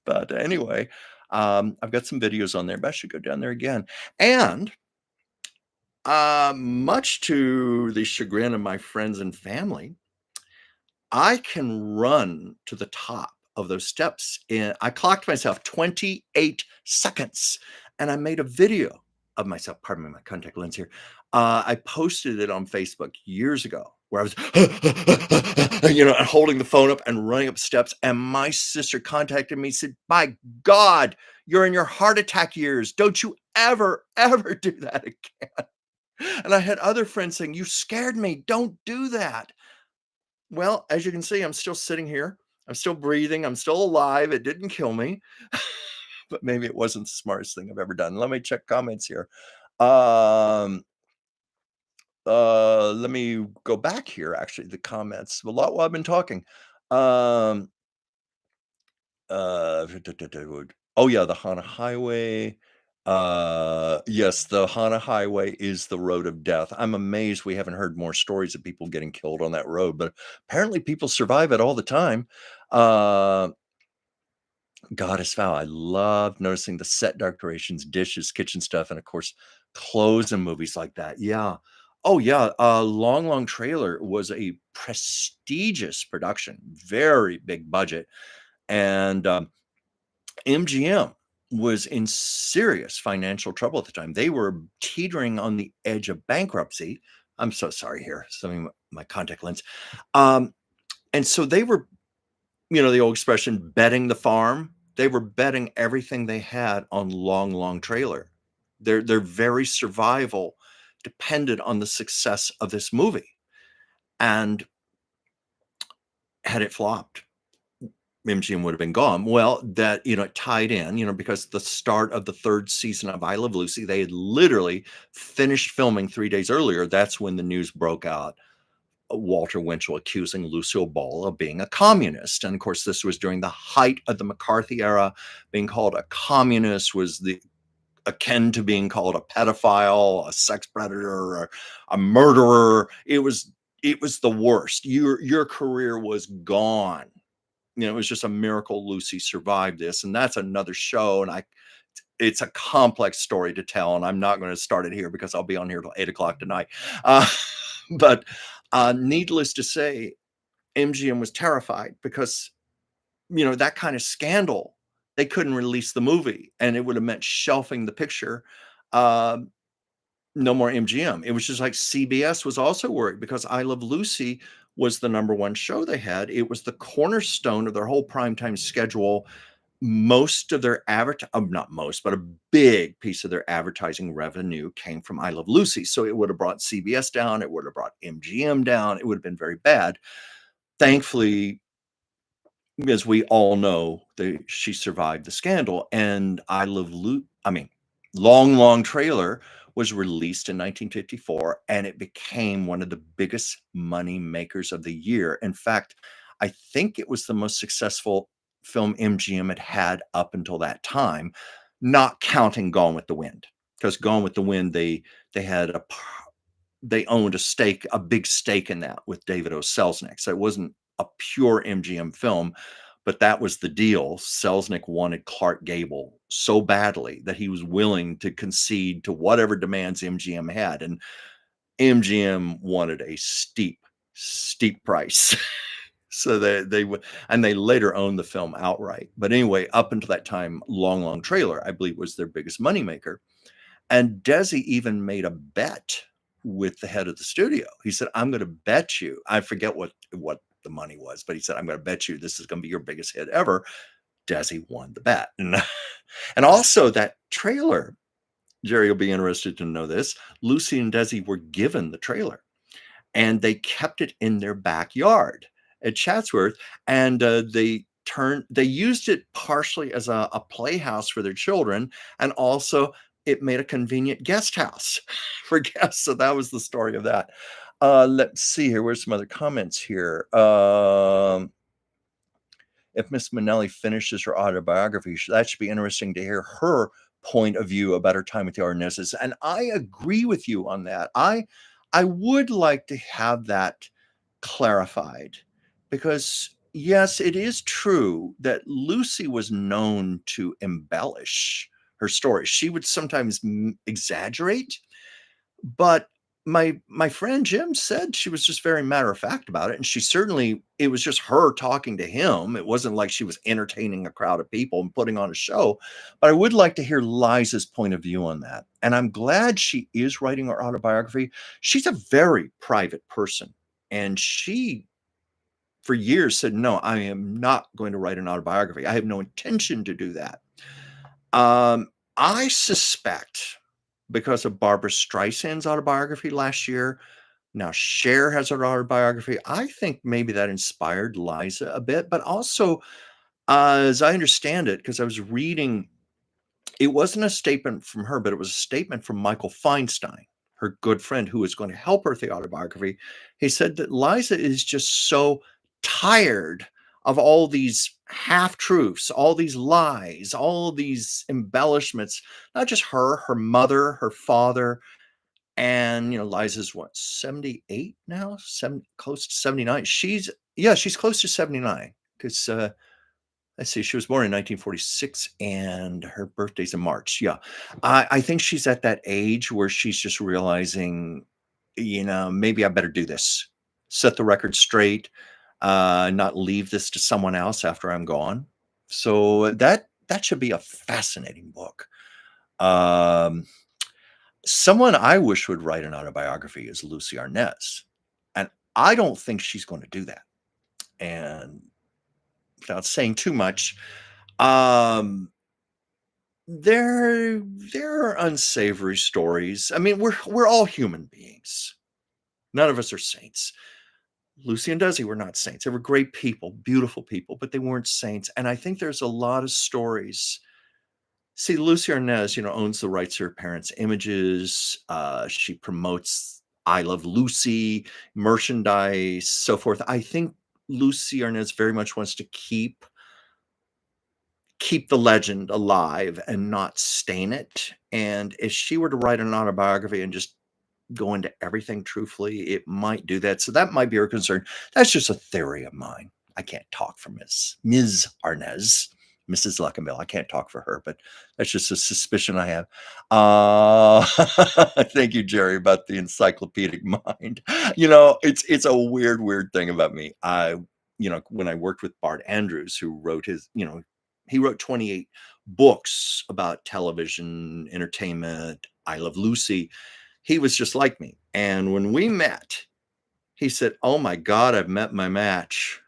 But anyway, I've got some videos on there, but I should go down there again. And much to the chagrin of my friends and family, I can run to the top of those steps I clocked myself 28 seconds, and I made a video of myself. Pardon me, my contact lens here. I posted it on Facebook years ago where I was, holding the phone up and running up steps, and my sister contacted me, said, "My God, you're in your heart attack years. Don't you ever, ever do that again." And I had other friends saying, "You scared me. Don't do that." Well, as you can see, I'm still sitting here. I'm still breathing. I'm still alive. It didn't kill me, but maybe it wasn't the smartest thing I've ever done. Let me check comments here. Um, let me go back here. Actually, the comments a lot while I've been talking. Um, oh yeah, the Hana Highway. Yes, the Hana Highway is the road of death. I'm amazed we haven't heard more stories of people getting killed on that road, but apparently people survive it all the time. Uh, Goddess Vow. I love noticing the set decorations, dishes, kitchen stuff, and of course, clothes in movies like that. Yeah. Oh, yeah, Long Long Trailer was a prestigious production, very big budget, and, MGM was in serious financial trouble at the time. They were teetering on the edge of bankruptcy. I'm so sorry here, some of my contact lens. Um, and so they were, the old expression, betting the farm. They were betting everything they had on Long Long Trailer. Their very survival depended on the success of this movie. And had it flopped, MGM would have been gone. Well, that, it tied in, because the start of the 3rd season of I Love Lucy, they had literally finished filming 3 days earlier. That's when the news broke out. Walter Winchell accusing Lucille Ball of being a communist. And of course, this was during the height of the McCarthy era. Being called a communist was the akin to being called a pedophile, a sex predator, or a murderer. It was the worst. Your career was gone. It was just a miracle Lucy survived this, and that's another show. And it's a complex story to tell, and I'm not going to start it here because I'll be on here till 8 o'clock tonight. Uh, but needless to say, MGM was terrified because that kind of scandal, they couldn't release the movie, and it would have meant shelving the picture. Uh, no more MGM. It was just like CBS was also worried because I Love Lucy was the number one show they had. It was the cornerstone of their whole primetime schedule. Most of their not most, but a big piece of their advertising revenue came from I Love Lucy. So it would have brought CBS down. It would have brought MGM down. It would have been very bad. Thankfully, as we all know, she survived the scandal, and Long Long Trailer was released in 1954, and it became one of the biggest money makers of the year. In fact, I think it was the most successful film MGM had had up until that time, not counting Gone with the Wind, because Gone with the Wind, they had they owned a big stake in that with David O. Selznick. So it wasn't a pure MGM film, but that was the deal. Selznick wanted Clark Gable so badly that he was willing to concede to whatever demands MGM had. And MGM wanted a steep, steep price. So they later owned the film outright. But anyway, up until that time, Long Long Trailer, I believe, was their biggest moneymaker. And Desi even made a bet with the head of the studio. He said, "I'm going to bet you." I forget what the money was, but he said, "I'm going to bet you this is going to be your biggest hit ever." Desi won the bet, and also that trailer. Jerry will be interested to know this. Lucy and Desi were given the trailer, and they kept it in their backyard at Chatsworth, and they used it partially as a playhouse for their children, and also it made a convenient guest house for guests. So that was the story of that. Let's see here. Where's some other comments here? If Miss Minnelli finishes her autobiography, that should be interesting to hear her point of view about her time with the Arnazes. And I agree with you on that. I would like to have that clarified because yes, it is true that Lucy was known to embellish her story. She would sometimes exaggerate, but my friend Jim said she was just very matter of fact about it, and it was just her talking to him. It wasn't like she was entertaining a crowd of people and putting on a show. But I would like to hear Liza's point of view on that. And I'm glad she is writing her autobiography. She's a very private person, and she for years said, "No, I am not going to write an autobiography. I have no intention to do that." I suspect because of Barbara Streisand's autobiography last year. Now Cher has her autobiography. I think maybe that inspired Liza a bit, but also, as I understand it, because I was reading, it wasn't a statement from her, but it was a statement from Michael Feinstein, her good friend who was going to help her with the autobiography. He said that Liza is just so tired of all these half truths, all these lies, all these embellishments, not just her mother, her father, and, Liza's what, 78 now? Close to 79. She's close to 79 because, let's see, she was born in 1946 and her birthday's in March. Yeah. I think she's at that age where she's just realizing maybe I better do this. Set the record straight, not leave this to someone else after I'm gone. So that should be a fascinating book. Um, Someone I wish would write an autobiography is Lucy Arnaz, and I don't think she's going to do that. And without saying too much, um, there there are unsavory stories. I mean, we're all human beings. None of us are saints. Lucy and Desi were not saints. They were great people, beautiful people, but they weren't saints. And I think there's a lot of stories. See, Lucy Arnaz, owns the rights to her parents' images. She promotes "I Love Lucy" merchandise, so forth. I think Lucy Arnaz very much wants to keep the legend alive and not stain it. And if she were to write an autobiography and just go into everything truthfully, it might do that. So that might be her concern. That's just a theory of mine. I can't talk for Ms. Arnaz, Mrs. Luckenbill. I can't talk for her, but that's just a suspicion I have. Thank you, Jerry, about the encyclopedic mind. It's a weird thing about me. When I worked with Bart Andrews, who wrote he wrote 28 books about television, entertainment, I Love Lucy. He was just like me. And when we met, he said, "Oh my God, I've met my match.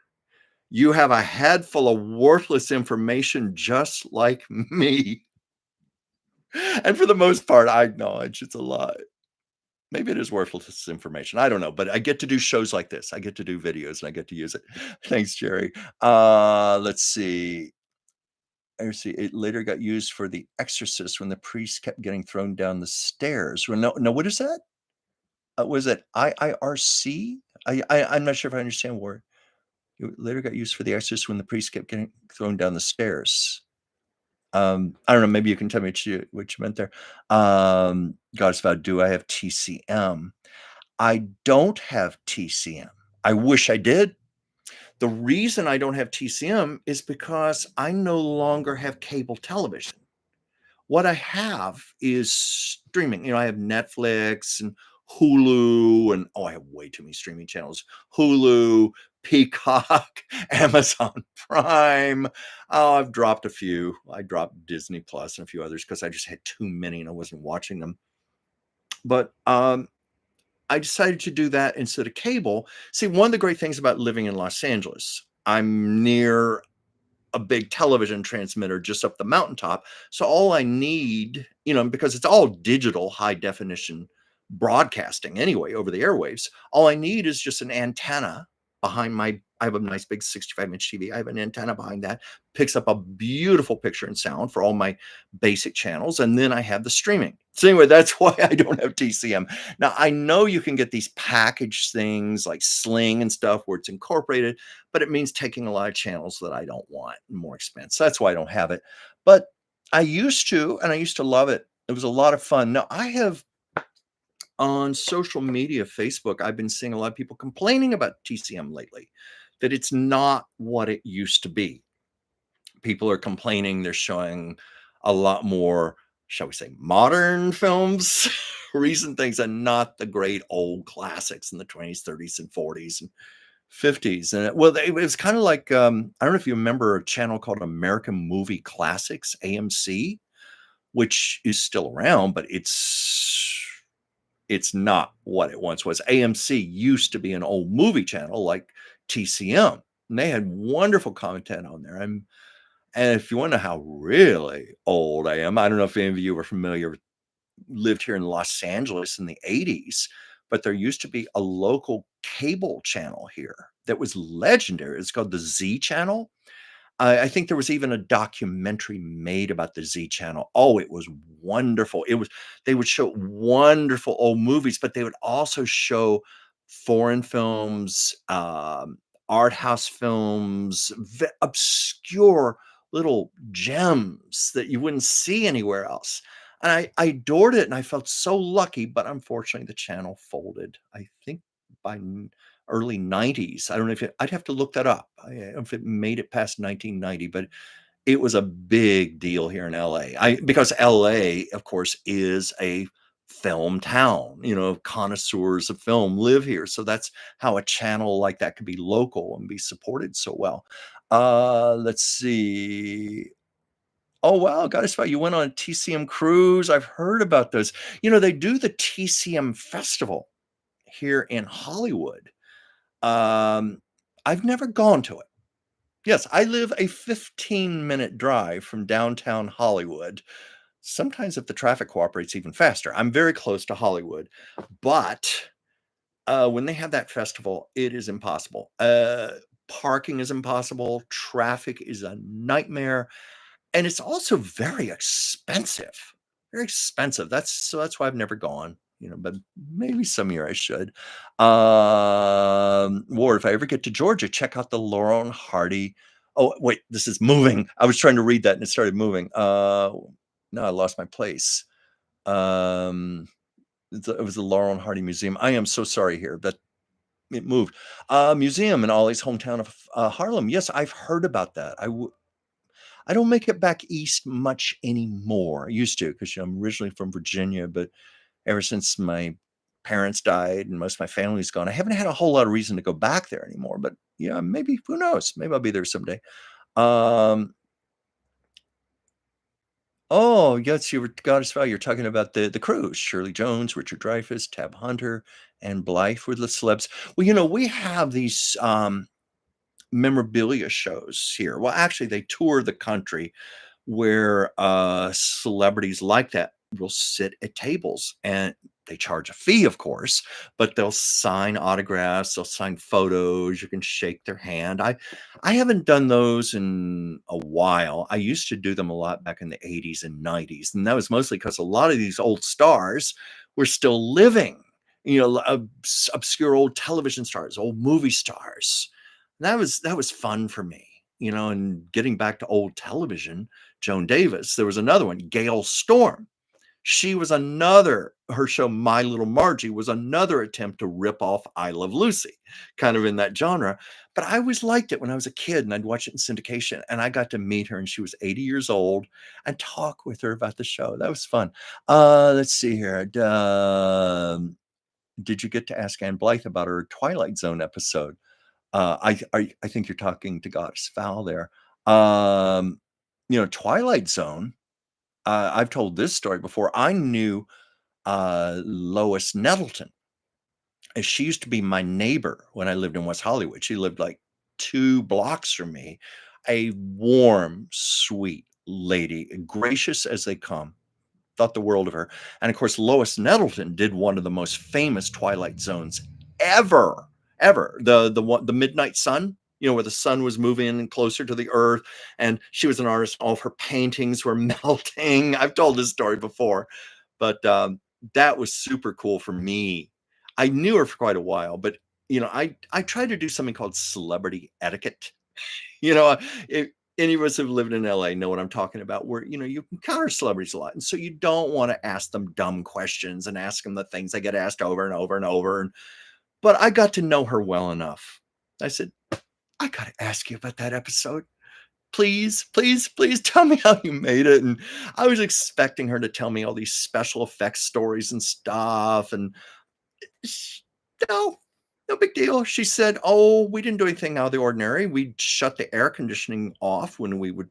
You have a head full of worthless information just like me." And for the most part, I acknowledge it's a lie. Maybe it is worthless information. I don't know, but I get to do shows like this. I get to do videos and I get to use it. Thanks, Jerry. Let's see. It later got used for The Exorcist when the priest kept getting thrown down the stairs. Well, no, what is that? Was it IIRC? I'm not sure if I understand where it later got used for The Exorcist when the priest kept getting thrown down the stairs. I don't know, maybe you can tell me what you meant there. God's Vow, do I have TCM? I don't have TCM. I wish I did. The reason I don't have TCM is because I no longer have cable television. What I have is streaming. I have Netflix and Hulu, and I have way too many streaming channels. Hulu, Peacock, Amazon Prime. Oh, I've dropped a few. I dropped Disney Plus and a few others because I just had too many and I wasn't watching them. But I decided to do that instead of cable. See, one of the great things about living in Los Angeles, I'm near a big television transmitter just up the mountaintop. So all I need, because it's all digital high definition broadcasting anyway over the airwaves, all I need is just an antenna behind I have a nice big 65-inch TV. I have an antenna behind that, picks up a beautiful picture and sound for all my basic channels. And then I have the streaming. So anyway, that's why I don't have TCM. Now, I know you can get these packaged things like Sling and stuff where it's incorporated, but it means taking a lot of channels that I don't want and more expense. That's why I don't have it. But I used to, and I used to love it. It was a lot of fun. Now, I have on social media, Facebook, I've been seeing a lot of people complaining about TCM lately, that it's not what it used to be. People are complaining they're showing a lot more, shall we say, modern films, recent things, and not the great old classics in the 20s, 30s, and 40s and 50s. And it was kind of like, I don't know if you remember a channel called American Movie Classics, AMC, which is still around, but it's not what it once was. AMC used to be an old movie channel like TCM, and they had wonderful content on there. And if you want to know how really old I am, I don't know if any of you are familiar, lived here in Los Angeles in the 80s, but there used to be a local cable channel here that was legendary. It's called the Z Channel. I think there was even a documentary made about the Z Channel. Oh, it was wonderful. They would show wonderful old movies, but they would also show foreign films, art house films, obscure little gems that you wouldn't see anywhere else. And I adored it and I felt so lucky, but unfortunately the channel folded. I think by early 90s. I don't know I'd have to look that up. If it made it past 1990, but it was a big deal here in LA. Because LA, of course, is a film town. Connoisseurs of film live here. So that's how a channel like that could be local and be supported so well. Let's see. Oh, wow, gotta spot you went on a TCM cruise. I've heard about those. They do the TCM festival here in Hollywood. Um, I've never gone to it. Yes, I live a 15-minute drive from downtown Hollywood. Sometimes if the traffic cooperates even faster. I'm very close to Hollywood, but, when they have that festival, it is impossible. Parking is impossible, traffic is a nightmare, and it's also very expensive. Very expensive. That's why I've never gone, but maybe some year I should. Or if I ever get to Georgia, check out the Laurel and Hardy. Oh, wait, this is moving. I was trying to read that and it started moving. No, I lost my place. Um, it was the Laurel and Hardy Museum. I am so sorry here, but it moved. Museum in Ollie's hometown of Harlem. Yes, I've heard about that. I don't make it back east much anymore. I used to because I'm originally from Virginia, but ever since my parents died and most of my family's gone, I haven't had a whole lot of reason to go back there anymore. But yeah, maybe who knows? Maybe I'll be there someday. Um, oh, yes, you were Goddess Valley. You're talking about the cruise. Shirley Jones, Richard Dreyfuss, Tab Hunter, and Blythe were the celebs. Well, we have these memorabilia shows here. Well, actually, they tour the country where celebrities like that will sit at tables and they charge a fee, of course, but they'll sign autographs, they'll sign photos, you can shake their hand. I haven't done those in a while. I used to do them a lot back in the 80s and 90s, and that was mostly because a lot of these old stars were still living. Obscure old television stars, old movie stars. That was fun for me, and getting back to old television, Joan Davis. There was another one, Gail Storm. She was another her show, My Little Margie, was another attempt to rip off I Love Lucy, kind of in that genre. But I always liked it when I was a kid and I'd watch it in syndication. And I got to meet her and she was 80 years old and talk with her about the show. That was fun. Let's see here. Did you get to ask Ann Blythe about her Twilight Zone episode? I think you're talking to Goddess Fowl there. Twilight Zone. I've told this story before. I knew Lois Nettleton. And she used to be my neighbor when I lived in West Hollywood. She lived like 2 blocks from me. A warm, sweet lady, gracious as they come. Thought the world of her. And of course, Lois Nettleton did one of the most famous Twilight Zones ever, ever. The Midnight Sun, where the sun was moving closer to the earth, and she was an artist. All of her paintings were melting. I've told this story before, but that was super cool for me. I knew her for quite a while, but I tried to do something called celebrity etiquette. You know, if any of us who've lived in LA know what I'm talking about, where, you encounter celebrities a lot. And so you don't want to ask them dumb questions and ask them the things they get asked over and over and over. But I got to know her well enough. I said, I got to ask you about that episode. Please, please, please tell me how you made it. And I was expecting her to tell me all these special effects stories and stuff. And sh no, no big deal. She said, "Oh, we didn't do anything out of the ordinary. We shut the air conditioning off when we would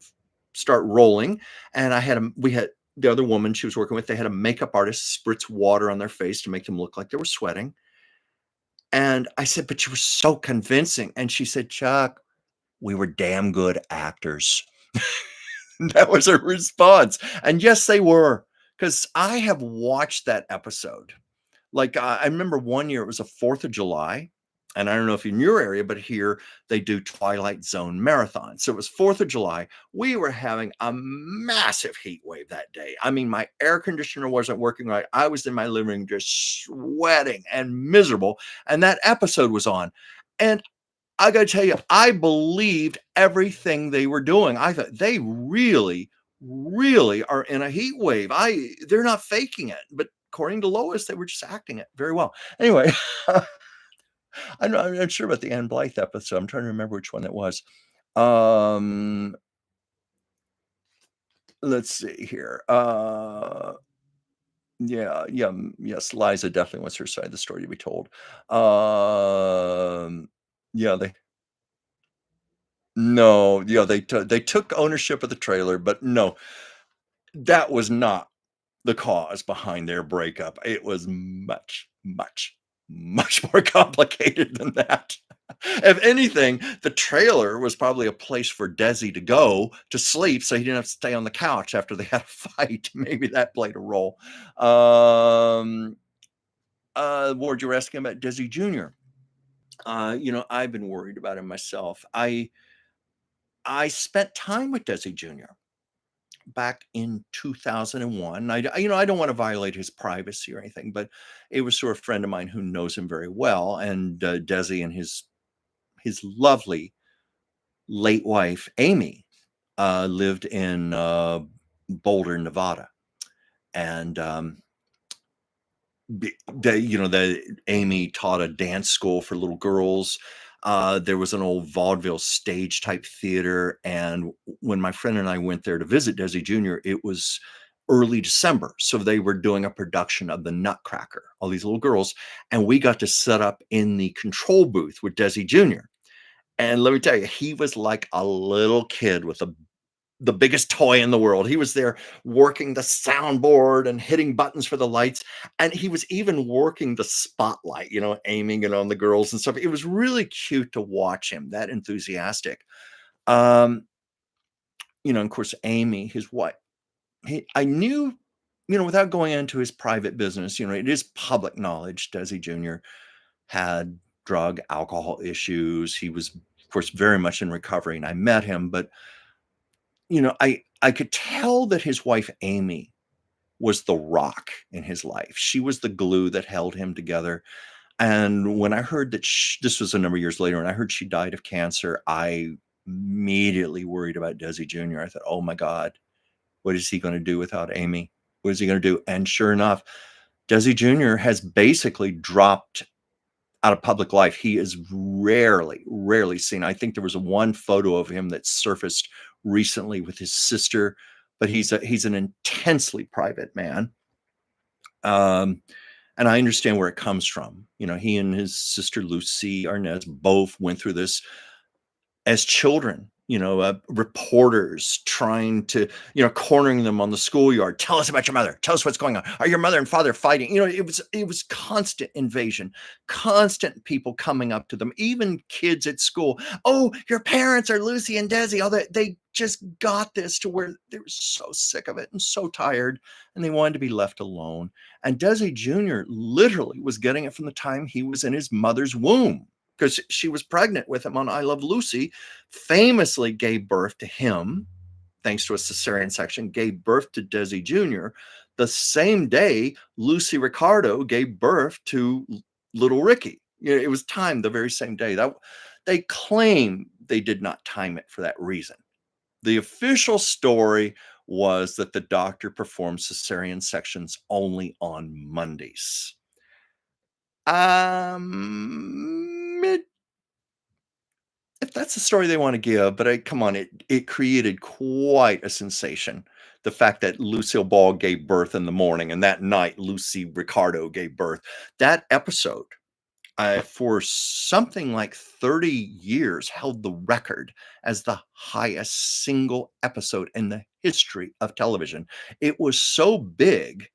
start rolling, and we had the other woman she was working with, they had a makeup artist spritz water on their face to make them look like they were sweating." And I said, "But you were so convincing." And she said, "Chuck, we were damn good actors." That was her response. And yes, they were, because I have watched that episode. Like, I remember one year it was a 4th of July, and I don't know if in your area, but here they do Twilight Zone marathon. So it was 4th of July. We were having a massive heat wave that day. I mean, my air conditioner wasn't working right. I was in my living room just sweating and miserable, and that episode was on. And I gotta tell you, I believed everything they were doing. I thought they really, really are in a heat wave. They're not faking it, but according to Lois, they were just acting it very well. Anyway, I'm not sure about the Ann Blythe episode. I'm trying to remember which one it was. Um, let's see here. Yeah, yeah, yes, Liza definitely wants her side of the story to be told. Um, yeah, they no, yeah, they took ownership of the trailer, but no, that was not the cause behind their breakup. It was much, much, much more complicated than that. If anything, the trailer was probably a place for Desi to go to sleep so he didn't have to stay on the couch after they had a fight. Maybe that played a role. Um, Ward, you were asking about Desi Jr. I've been worried about him myself. I spent time with Desi Jr. back in 2001. I don't want to violate his privacy or anything, but it was sort of a friend of mine who knows him very well, and Desi and his lovely late wife Amy lived in Boulder, Nevada, and the Amy taught a dance school for little girls. There was an old vaudeville stage type theater, and when my friend and I went there to visit Desi Jr., it was early December, so they were doing a production of the Nutcracker, all these little girls, and we got to set up in the control booth with Desi Jr. And let me tell you, he was like a little kid with the biggest toy in the world. He was there working the soundboard and hitting buttons for the lights. And he was even working the spotlight, aiming it on the girls and stuff. It was really cute to watch him, that enthusiastic. Um, of course, Amy, his wife, I knew, without going into his private business, it is public knowledge. Desi Jr. had drug, alcohol issues. He was, of course, very much in recovery. And I met him, but I could tell that his wife Amy was the rock in his life. She was the glue that held him together. And when I heard that this was a number of years later, and I heard she died of cancer, I immediately worried about Desi Jr. I thought, oh my God, what is he going to do without Amy? What is he going to do? And sure enough, Desi Jr. has basically dropped out of public life. He is rarely, rarely seen. I think there was one photo of him that surfaced recently with his sister, but he's an intensely private man. Um, and I understand where it comes from. He and his sister Lucie Arnaz both went through this as children, reporters trying to, cornering them on the schoolyard. Tell us about your mother. Tell us what's going on. Are your mother and father fighting? It was constant invasion, constant people coming up to them, even kids at school. Oh, your parents are Lucy and Desi. Oh, they just got this to where they were so sick of it and so tired, and they wanted to be left alone. And Desi Jr. literally was getting it from the time he was in his mother's womb, because she was pregnant with him on I Love Lucy, famously gave birth to him, thanks to a cesarean section, gave birth to Desi Jr. The same day Lucy Ricardo gave birth to little Ricky. It was timed the very same day. That they claim they did not time it for that reason. The official story was that the doctor performed cesarean sections only on Mondays. It If that's the story they wanna give, but come on, it created quite a sensation. The fact that Lucille Ball gave birth in the morning, and that night, Lucy Ricardo gave birth. That episode, for something like 30 years, held the record as the highest single episode in the history of television. It was so big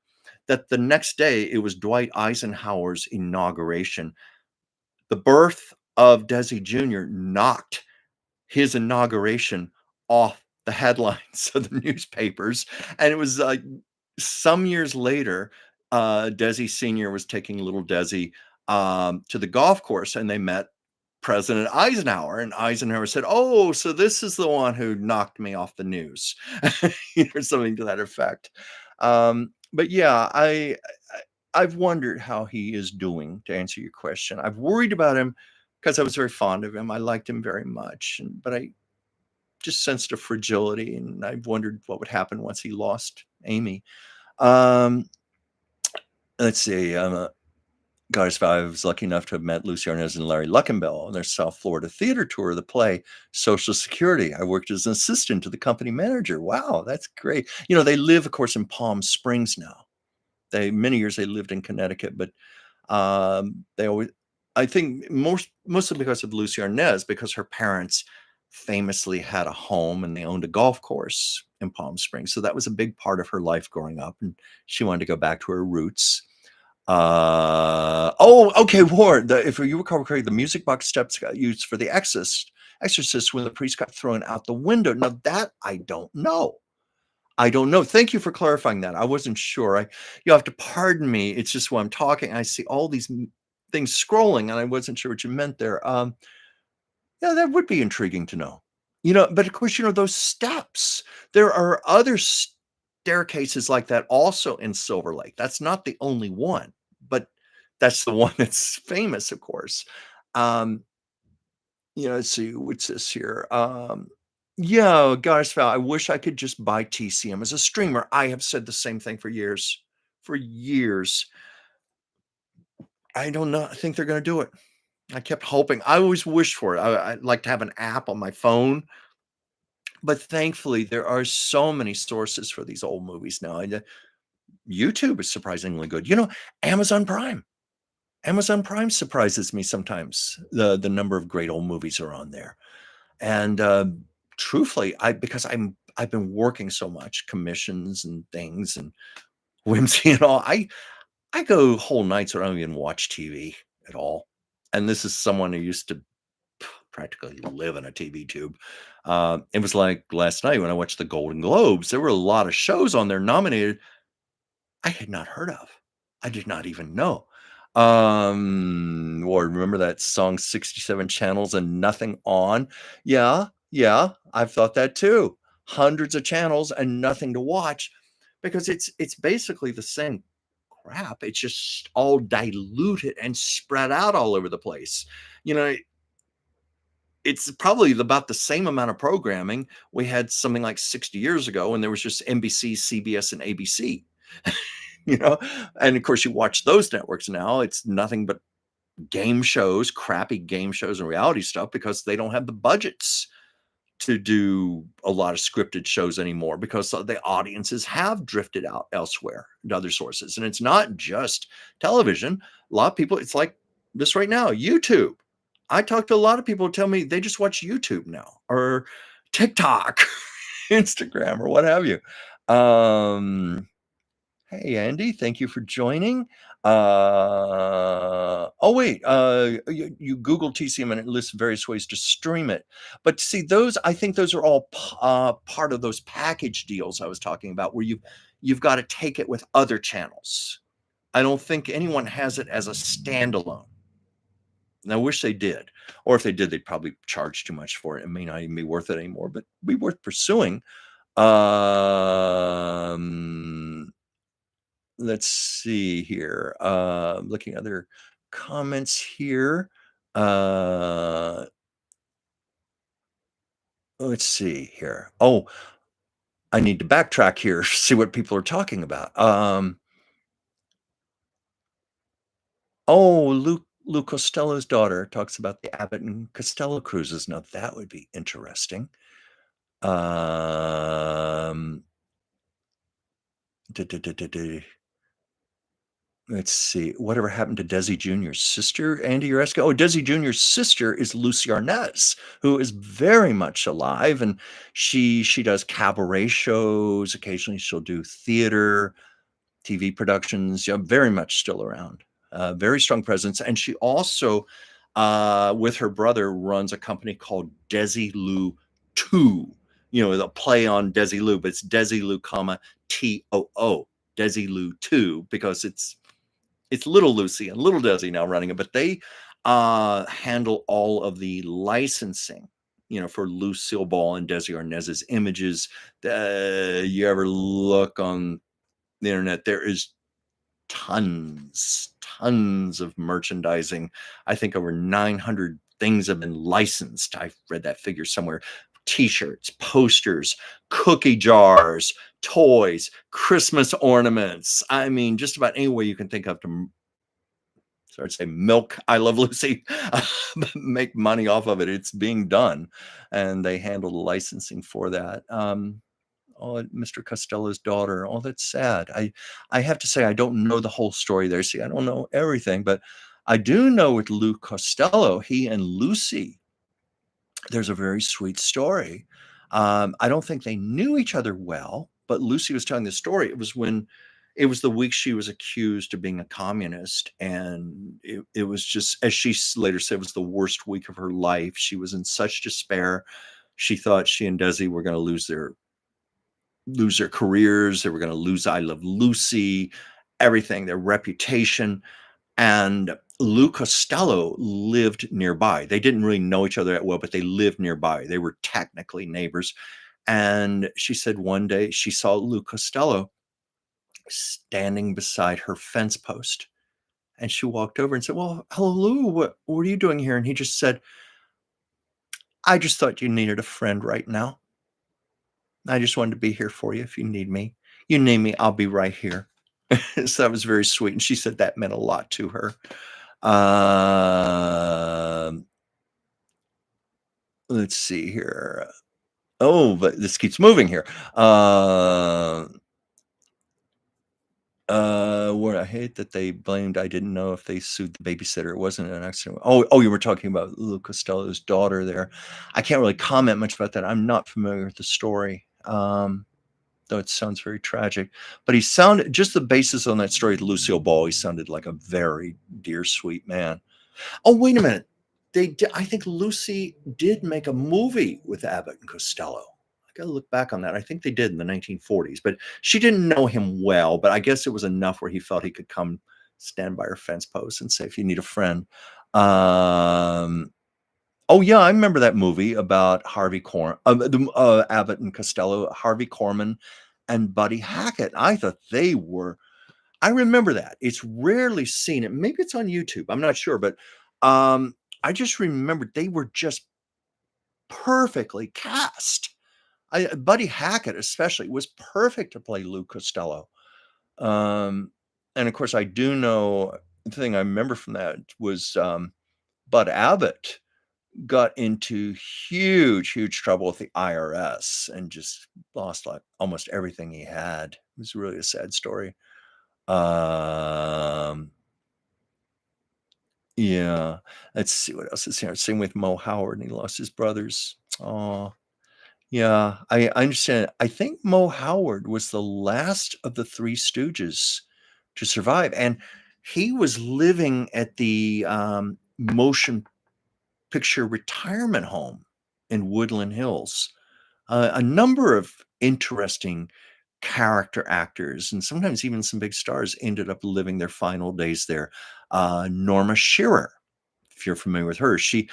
that the next day, it was Dwight Eisenhower's inauguration. The birth of Desi Jr. knocked his inauguration off the headlines of the newspapers. And it was like some years later, Desi Sr. was taking little Desi to the golf course, and they met President Eisenhower. And Eisenhower said, "Oh, so this is the one who knocked me off the news," or something to that effect. But yeah, I've wondered how he is doing, to answer your question. I've worried about him because I was very fond of him. I liked him very much, but I just sensed a fragility, and I wondered what would happen once he lost Amy. Um, let's see. Goddess Valley, I was lucky enough to have met Lucy Arnaz and Larry Luckenbell on their South Florida theater tour of the play Social Security. I worked as an assistant to the company manager. Wow, that's great. They live, of course, in Palm Springs now. They many years they lived in Connecticut, but they always I think mostly because of Lucy Arnaz, because her parents famously had a home and they owned a golf course in Palm Springs. So that was a big part of her life growing up, and she wanted to go back to her roots. Oh, okay, Ward. If you recall correctly, the music box steps got used for the Exorcist when the priest got thrown out the window. Now that I don't know. I don't know. Thank you for clarifying that. I wasn't sure. You have to pardon me. It's just when I'm talking, I see all these things scrolling, and I wasn't sure what you meant there. Yeah, that would be intriguing to know. But of course, those steps. There are other staircases like that also in Silver Lake. That's not the only one, but that's the one that's famous, of course. Um, let's see, what's this here? Yeah, Goddess Val, I wish I could just buy TCM as a streamer. I have said the same thing for years. For years. I don't know. I think they're going to do it. I kept hoping. I always wished for it. I'd like to have an app on my phone, but thankfully there are so many sources for these old movies now. And YouTube is surprisingly good. Amazon Prime. Amazon Prime surprises me sometimes. The number of great old movies are on there. And truthfully, because I've been working so much, commissions and things and whimsy and all, I go whole nights where I don't even watch TV at all. And this is someone who used to practically live in a TV tube. It was like last night when I watched the Golden Globes. There were a lot of shows on there nominated I had not heard of. I did not even know. Or remember that song 67 channels and nothing on? Yeah, yeah, I've thought that too. Hundreds of channels and nothing to watch because it's basically the same crap. It's just all diluted and spread out all over the place. You know, it's probably about the same amount of programming we had something like 60 years ago when there was just NBC, CBS, and ABC. you know and of course you watch those networks now, it's nothing but game shows, crappy game shows and reality stuff because they don't have the budgets to do a lot of scripted shows anymore because the audiences have drifted out elsewhere to other sources. And it's not just television. A lot of people, it's like this right now, YouTube. I talk to a lot of people who tell me they just watch YouTube now or TikTok, Instagram, or what have you. Hey, Andy, thank you for joining. Oh, wait, you Google TCM and it lists various ways to stream it. But see, I think those are all part of those package deals I was talking about where you've got to take it with other channels. I don't think anyone has it as a standalone. And I wish they did. Or if they did, they'd probably charge too much for it. It may not even be worth it anymore, but be worth pursuing. Let's see here. Looking at other comments here. Let's see here. Oh, I need to backtrack here, see what people are talking about. Luke Costello's daughter talks about the Abbott and Costello cruises. Now that would be interesting. Let's see. Whatever happened to Desi Jr.'s sister? Andy, you're asking. Oh, Desi Jr.'s sister is Lucy Arnaz, who is very much alive, and she does cabaret shows. Occasionally, she'll do theater, TV productions. Very much still around. Very strong presence, and she also, with her brother, runs a company called Desi Lou 2. The play on Desi Lou, but it's Desi Lou, TOO, Desi Lou 2, because it's little Lucy and little Desi now running it, but they handle all of the licensing, for Lucille Ball and Desi Arnaz's images. You ever look on the internet, there is tons of merchandising. I think over 900 things have been licensed. I read that figure somewhere. T-shirts, posters, cookie jars, toys, Christmas ornaments. I mean, just about any way you can think of to say milk I Love Lucy, make money off of it. It's being done, and they handle the licensing for that. oh, Mr. Costello's daughter. Oh, that's sad. I have to say I don't know the whole story there. See, I don't know everything, but I do know with Lou Costello, he and Lucy, there's a very sweet story. I don't think they knew each other well, but Lucy was telling the story. It was the week she was accused of being a communist, and it was just, as she later said, it was the worst week of her life. She was in such despair. She thought she and Desi were going to lose their careers. They were going to lose I Love Lucy, everything, their reputation. And Lou Costello lived nearby. They didn't really know each other that well, but they lived nearby. They were technically neighbors. And she said one day she saw Lou Costello standing beside her fence post. And she walked over and said, "Well, hello, Lou. What are you doing here?" And he just said, "I just thought you needed a friend right now. I just wanted to be here for you if you need me. You need me, I'll be right here." So that was very sweet. And she said that meant a lot to her. Um, let's see here. Oh, but this keeps moving here. What I hate that they blamed. I didn't know if they sued the babysitter. It wasn't an accident. Oh, you were talking about Lou Costello's daughter there. I can't really comment much about that. I'm not familiar with the story. Though it sounds very tragic. But he sounded, just the basis on that story, Lucille Ball, he sounded like a very dear, sweet man. Oh, wait a minute. I think Lucy did make a movie with Abbott and Costello. I got to look back on that. I think they did in the 1940s, but she didn't know him well. But I guess it was enough where he felt he could come stand by her fence post and say, "If you need a friend." Um, oh yeah, I remember that movie about Abbott and Costello, Harvey Korman, and Buddy Hackett. I thought they were. I remember that. It's rarely seen. It maybe it's on YouTube. I'm not sure, but um, I just remembered they were just perfectly cast. Buddy Hackett, especially, was perfect to play Lou Costello. Um, and of course, I do know the thing I remember from that was Bud Abbott got into huge, huge trouble with the IRS and just lost like almost everything he had. It was really a sad story. Um, yeah. Let's see what else is here. Same with Mo Howard, and he lost his brothers. Oh, yeah. I understand. I think Mo Howard was the last of the Three Stooges to survive, and he was living at the motion picture retirement home in Woodland Hills. A number of interesting character actors and sometimes even some big stars ended up living their final days there. Norma Shearer, if you're familiar with her, she's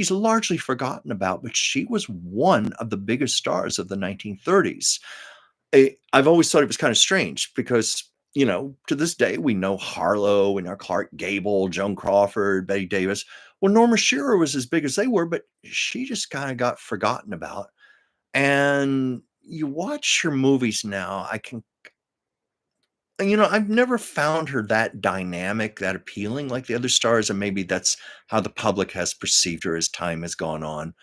largely forgotten about, but she was one of the biggest stars of the 1930s. I've always thought it was kind of strange because, to this day, we know Harlow, we know Clark Gable, Joan Crawford, Betty Davis. Well, Norma Shearer was as big as they were, but she just kind of got forgotten about. And you watch her movies now, I've never found her that dynamic, that appealing like the other stars, and maybe that's how the public has perceived her as time has gone on.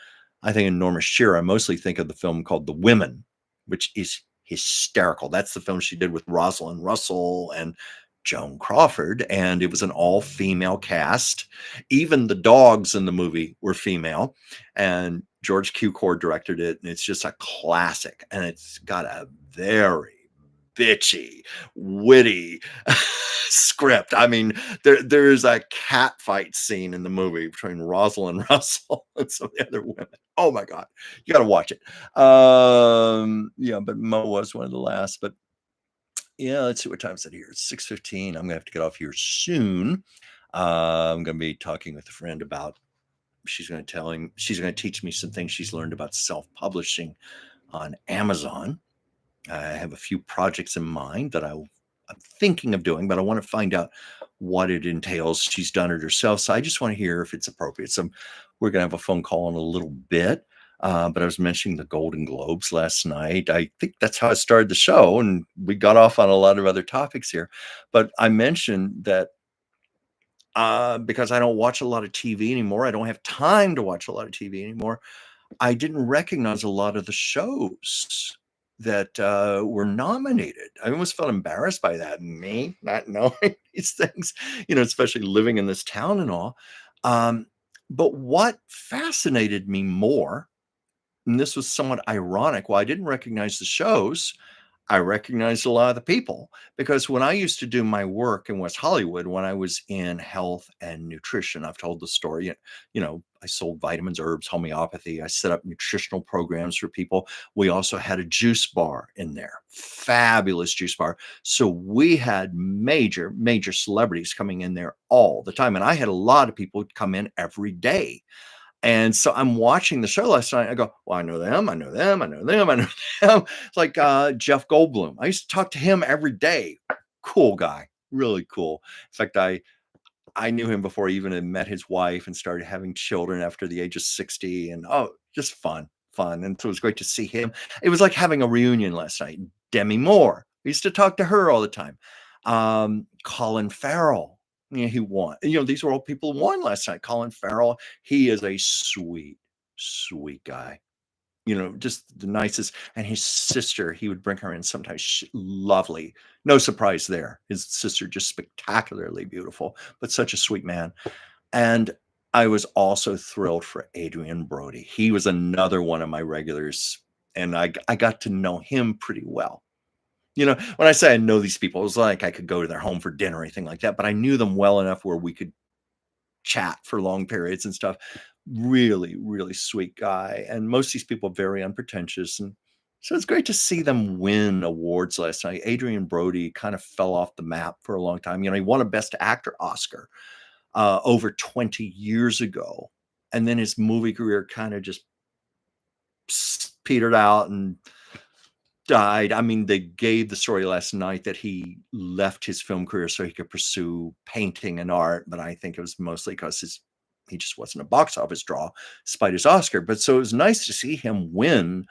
I think in Norma Shearer, I mostly think of the film called The Women, which is hysterical. That's the film she did with Rosalind Russell and Joan Crawford, and it was an all-female cast. Even the dogs in the movie were female, and George Cukor directed it, and it's just a classic, and it's got a very bitchy, witty script. I mean, there's a cat fight scene in the movie between Rosalind Russell and some of the other women. Oh my God, you got to watch it. Yeah, but Mo was one of the last. But yeah, let's see what time is it here. It's 6:15. I'm gonna have to get off here soon. I'm gonna be talking with a friend about. She's going to teach me some things she's learned about self-publishing on Amazon. I have a few projects in mind that I'm thinking of doing, but I want to find out what it entails. She's done it herself, so I just want to hear if it's appropriate. So we're going to have a phone call in a little bit. But I was mentioning the Golden Globes last night. I think that's how I started the show, and we got off on a lot of other topics here. But I mentioned that because I don't watch a lot of TV anymore, I don't have time to watch a lot of TV anymore. I didn't recognize a lot of the shows that were nominated. I almost felt embarrassed by that. Me not knowing these things, especially living in this town and all. Um, but what fascinated me more, and this was somewhat ironic, while I didn't recognize the shows, I recognized a lot of the people, because when I used to do my work in West Hollywood, when I was in health and nutrition, I've told the story. I sold vitamins, herbs, homeopathy. I set up nutritional programs for people. We also had a juice bar in there, fabulous juice bar. So we had major, major celebrities coming in there all the time. And I had a lot of people come in every day. And so I'm watching the show last night. I go, well, I know them. I know them. I know them. I know them. It's like Jeff Goldblum. I used to talk to him every day. Cool guy, really cool. In fact, I knew him before I even had met his wife and started having children after the age of 60. And just fun, fun. And so it was great to see him. It was like having a reunion last night. Demi Moore. I used to talk to her all the time. Colin Farrell. He won. These were all people who won last night. Colin Farrell, he is a sweet, sweet guy. Just the nicest. And his sister, he would bring her in sometimes. Lovely. No surprise there. His sister, just spectacularly beautiful, but such a sweet man. And I was also thrilled for Adrian Brody. He was another one of my regulars, and I got to know him pretty well. When I say I know these people, it was like I could go to their home for dinner or anything like that, but I knew them well enough where we could chat for long periods and stuff. Really, really sweet guy. And most of these people are very unpretentious. And so it's great to see them win awards last night. Adrian Brody kind of fell off the map for a long time. He won a Best Actor Oscar over 20 years ago. And then his movie career kind of just petered out and died. I mean, they gave the story last night that he left his film career so he could pursue painting and art, but I think it was mostly because he just wasn't a box office draw despite his Oscar. But so it was nice to see him win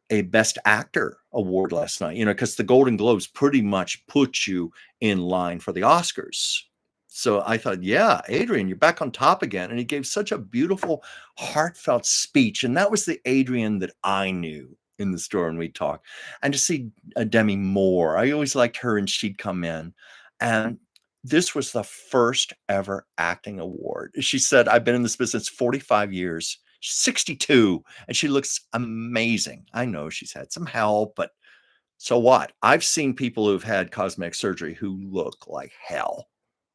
a Best Actor award last night, because the Golden Globes pretty much put you in line for the Oscars. So I thought, yeah, Adrian, you're back on top again. And he gave such a beautiful, heartfelt speech. And that was the Adrian that I knew in the store when we talked. And to see Demi Moore, I always liked her, and she'd come in. And this was the first ever acting award. She said, I've been in this business 45 years. She's 62, and she looks amazing. I know she's had some help, but so what? I've seen people who've had cosmetic surgery who look like hell.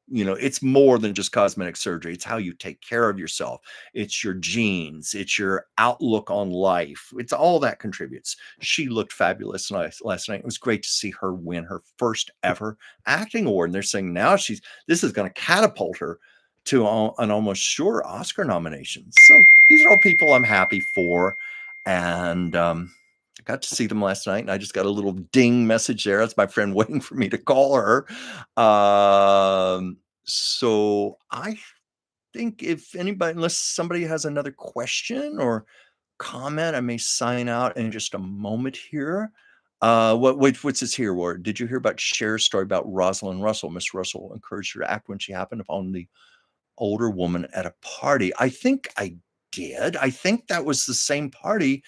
It's more than just cosmetic surgery. It's how you take care of yourself. It's your genes. It's your outlook on life. It's all that contributes. She looked fabulous last night. It was great to see her win her first ever acting award. And they're saying now this is going to catapult her to an almost sure Oscar nomination. So these are all people I'm happy for. And I got to see them last night, and I just got a little ding message there. That's my friend waiting for me to call her. So I think unless somebody has another question or comment, I may sign out in just a moment here. What's this here, Ward? Did you hear about Cher's story about Rosalind Russell? Miss Russell encouraged her to act when she happened upon the older woman at a party. I think I did. I think that was the same party.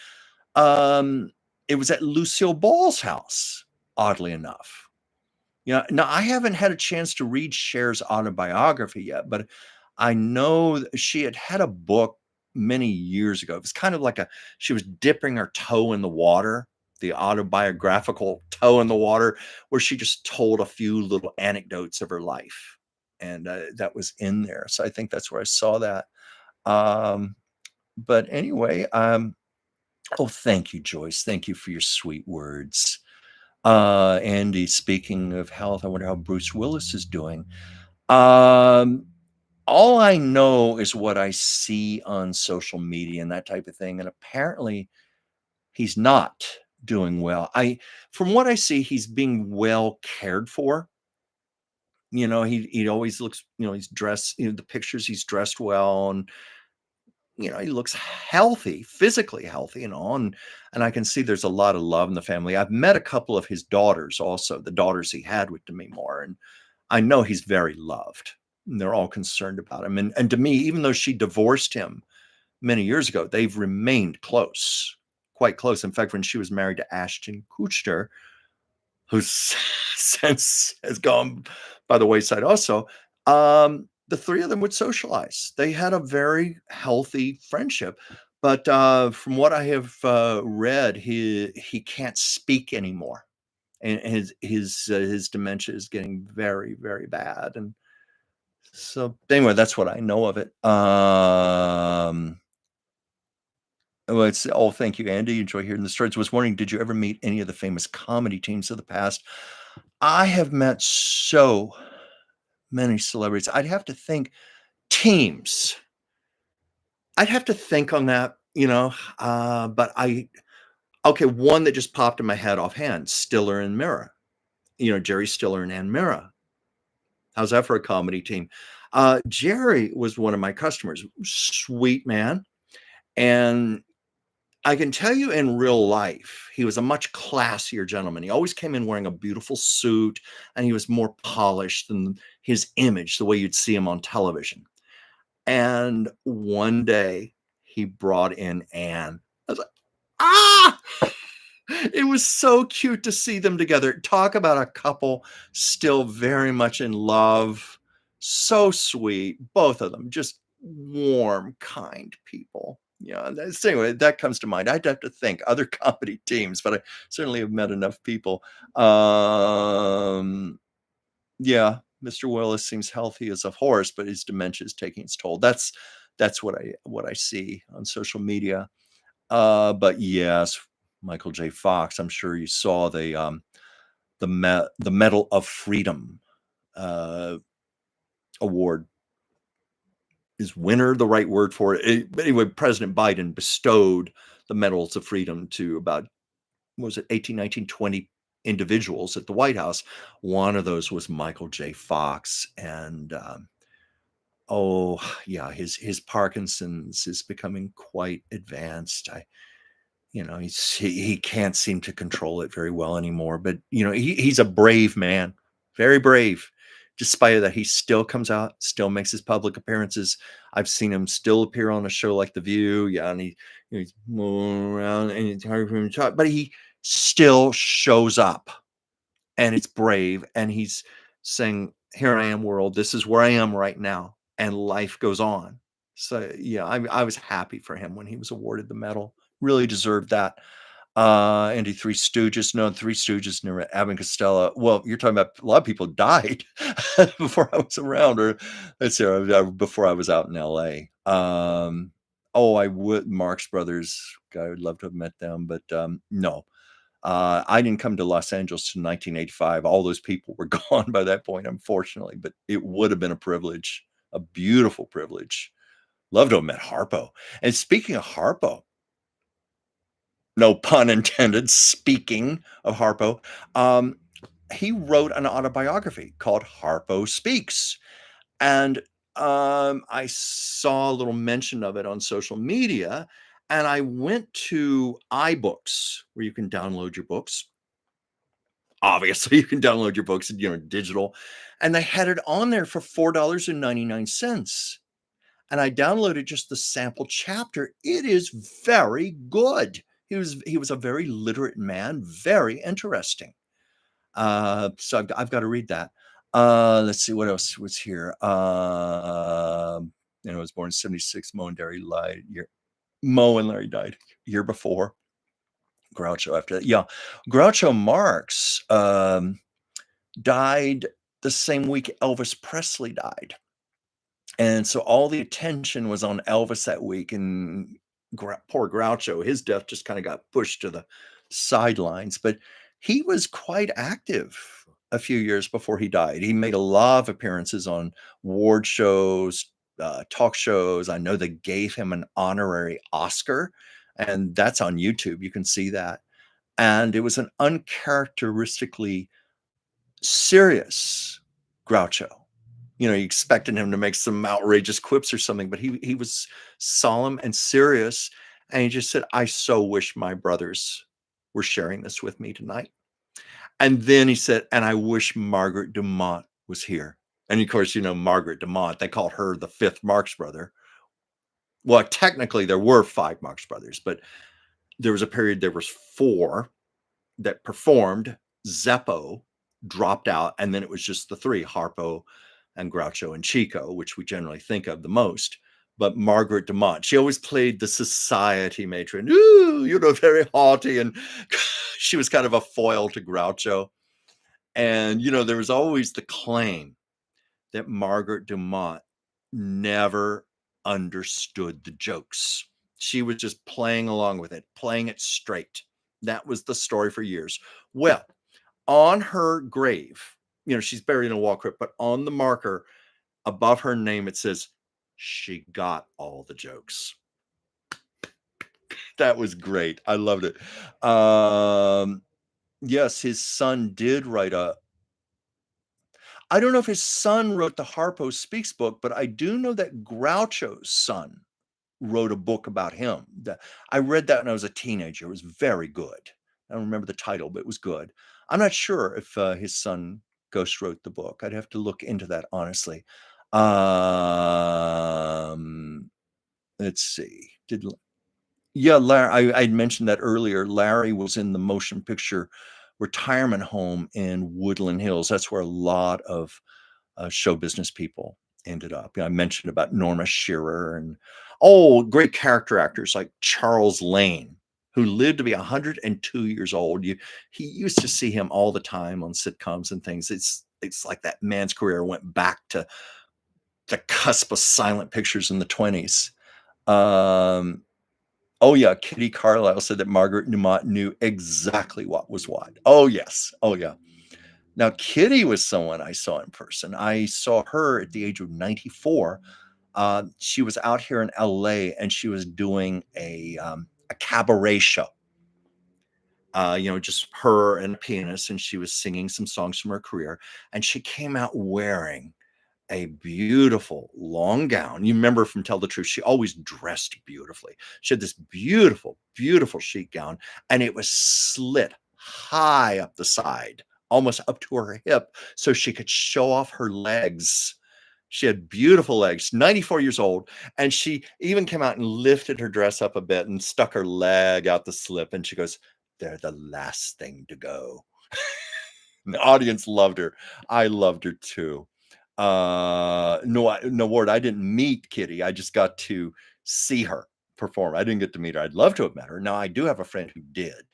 It was at Lucille Ball's house, oddly enough. Now I haven't had a chance to read Cher's autobiography yet, but I know she had a book many years ago. It was kind of like she was dipping her toe in the water, the autobiographical toe in the water, where she just told a few little anecdotes of her life. And that was in there. So I think that's where I saw that. But anyway, oh, thank you, Joyce. Thank you for your sweet words. Andy, speaking of health, I wonder how Bruce Willis is doing. All I know is what I see on social media and that type of thing. And apparently he's not doing well. From what I see, he's being well cared for. He always looks, he's dressed, the pictures, he's dressed well, and he looks healthy, physically healthy and all. And I can see there's a lot of love in the family. I've met a couple of his daughters also, the daughters he had with Demi Moore, and I know he's very loved. And they're all concerned about him. And to me, even though she divorced him many years ago, they've remained close, quite close. In fact, when she was married to Ashton Kutcher, who's since has gone by the wayside also, the 3 of them would socialize. They had a very healthy friendship, but, from what I have, read, he can't speak anymore, and his dementia is getting very, very bad, and so, anyway, that's what I know of it. Well, it's oh, thank you, Andy. Enjoy hearing the stories. Was wondering, did you ever meet any of the famous comedy teams of the past? I have met so many celebrities. I'd have to think teams. I'd have to think on that, but okay, one that just popped in my head offhand, Stiller and Mira. Jerry Stiller and Ann Mira. How's that for a comedy team? Jerry was one of my customers. Sweet man. And I can tell you in real life, he was a much classier gentleman. He always came in wearing a beautiful suit, and he was more polished than his image, the way you'd see him on television. And one day he brought in Anne. I was like, ah! It was so cute to see them together. Talk about a couple still very much in love. So sweet, both of them, just warm, kind people. Yeah, so anyway, that comes to mind. I'd have to think other comedy teams, but I certainly have met enough people. Yeah, Mr. Willis seems healthy as a horse, but his dementia is taking its toll. That's what I see on social media. But yes, Michael J. Fox. I'm sure you saw the Medal of Freedom uh, award. Is winner the right word for it? But anyway, President Biden bestowed the medals of freedom to about, what was it, 18, 19, 20 individuals at the White House. One of those was Michael J. Fox, and oh yeah, his Parkinson's is becoming quite advanced. He can't seem to control it very well anymore. But he's a brave man, very brave. Despite that, he still comes out, still makes his public appearances. I've seen him still appear on a show like The View. Yeah, and he's moving around, and it's hard for him to talk, but he still shows up, and it's brave, and he's saying, "Here I am, world. This is where I am right now," and life goes on. So yeah, I was happy for him when he was awarded the medal. Really deserved that. Andy, Three Stooges. No, Three Stooges never. Abbott and Costello. Well, you're talking about a lot of people died before I was around, or let's see, before I was out in LA. Oh, I would. Marx Brothers. I would love to have met them, but no. I didn't come to Los Angeles in 1985. All those people were gone by that point, unfortunately, but it would have been a privilege, a beautiful privilege. Love to have met Harpo. And speaking of Harpo, no pun intended, speaking of Harpo, he wrote an autobiography called Harpo Speaks. And I saw a little mention of it on social media, and I went to iBooks, where you can download your books. Obviously, you can download your books, digital, and they had it on there for $4.99. And I downloaded just the sample chapter. It is very good. He was a very literate man, very interesting. So I've got to read that. Let's see what else was here. I was born in 76. Mo and Larry died year before. Groucho after that. Yeah. Groucho Marx died the same week Elvis Presley died. And so all the attention was on Elvis that week, and poor Groucho, his death just kind of got pushed to the sidelines. But he was quite active a few years before he died. He made a lot of appearances on award shows, talk shows. I know they gave him an honorary Oscar, and that's on YouTube. You can see that. And it was an uncharacteristically serious Groucho. You expected him to make some outrageous quips or something, but he was solemn and serious, and he just said, "I so wish my brothers were sharing this with me tonight." And then he said, "And I wish Margaret Dumont was here." And of course, Margaret Dumont, they called her the fifth Marx brother. Well, technically there were five Marx brothers, but There was a period there was 4 that performed. Zeppo dropped out, and then it was just the 3, Harpo and Groucho and Chico, which we generally think of the most. But Margaret Dumont, she always played the society matron. Ooh, very haughty, and she was kind of a foil to Groucho. And, there was always the claim that Margaret Dumont never understood the jokes. She was just playing along with it, playing it straight. That was the story for years. Well, on her grave, she's buried in a wall crypt, but on the marker above her name, it says, she got all the jokes. That was great. I loved it. Yes, his son did write I don't know if his son wrote the Harpo Speaks book, but I do know that Groucho's son wrote a book about him. I read that when I was a teenager. It was very good. I don't remember the title, but it was good. I'm not sure if his son ghost wrote the book. I'd have to look into that honestly. Let's see. Yeah, Larry, I mentioned that earlier. Larry was in the motion picture retirement home in Woodland Hills. That's where a lot of show business people ended up. I mentioned about Norma Shearer and great character actors like Charles Lane, who lived to be 102 years old. He used to see him all the time on sitcoms and things. It's like that man's career went back to the cusp of silent pictures in the 20s. Oh yeah, Kitty Carlisle said that Margaret Dumont knew exactly what was what. Oh yes. Oh yeah. Now, Kitty was someone I saw in person. I saw her at the age of 94. She was out here in LA and she was doing a cabaret show. Just her and a pianist, and she was singing some songs from her career. And she came out wearing a beautiful long gown. You remember from Tell the Truth, she always dressed beautifully. She had this beautiful, beautiful chic gown, and it was slit high up the side, almost up to her hip, so she could show off her legs. She had beautiful legs, 94 years old, and she even came out and lifted her dress up a bit and stuck her leg out the slip, and she goes, "They're the last thing to go." The audience loved her. I loved her too. No, Ward, I didn't meet Kitty. I just got to see her perform. I didn't get to meet her. I'd love to have met her. Now, I do have a friend who did,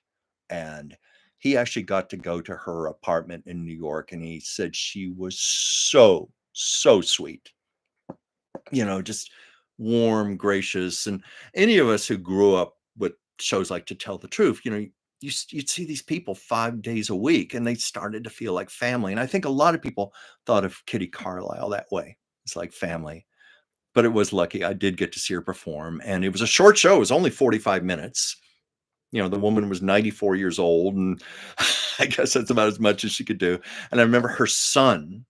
and he actually got to go to her apartment in New York, and he said she was so, so sweet. Just warm, gracious, and any of us who grew up with shows like To Tell the Truth, you'd see these people 5 days a week, and they started to feel like family. And I think a lot of people thought of Kitty Carlisle that way. It's like family. But it was lucky. I did get to see her perform, and it was a short show. It was only 45 minutes. The woman was 94 years old, and I guess that's about as much as she could do. And I remember her son,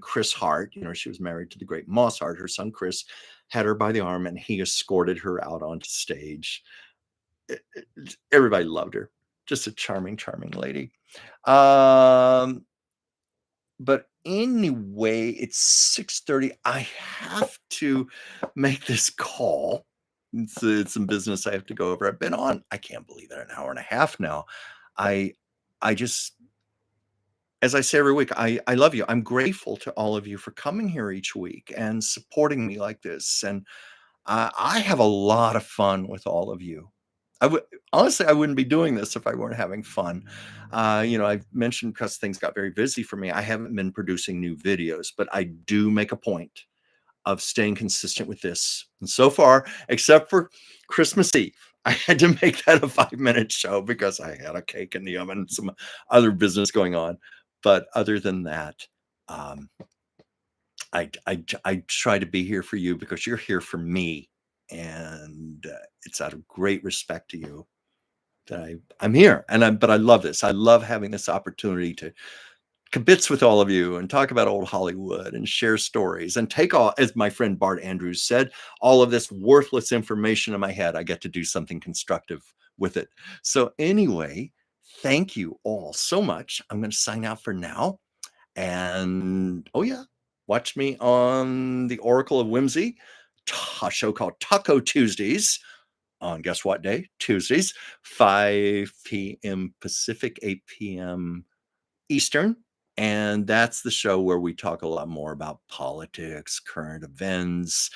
Chris Hart, she was married to the great Moss Hart. Her son, Chris, had her by the arm, and he escorted her out onto stage. Everybody loved her. Just a charming, charming lady. But anyway, it's 6:30. I have to make this call. It's some business I have to go over. I've been on, I can't believe it, an hour and a half now. I just, as I say every week, I love you. I'm grateful to all of you for coming here each week and supporting me like this. And I have a lot of fun with all of you. Honestly, I wouldn't be doing this if I weren't having fun. I've mentioned, because things got very busy for me, I haven't been producing new videos, but I do make a point of staying consistent with this. And so far, except for Christmas Eve, I had to make that a 5-minute show because I had a cake in the oven and some other business going on. But other than that, um, I try to be here for you because you're here for me. And it's out of great respect to you that I'm here. But I love this. I love having this opportunity to kibitz with all of you and talk about old Hollywood and share stories and take all, as my friend Bart Andrews said, all of this worthless information in my head. I get to do something constructive with it. So anyway, thank you all so much. I'm going to sign out for now. And oh yeah, watch me on the Oracle of Whimsy, a show called Taco Tuesdays on guess what day? Tuesdays, 5 p.m. Pacific, 8 p.m. Eastern. And that's the show where we talk a lot more about politics, current events,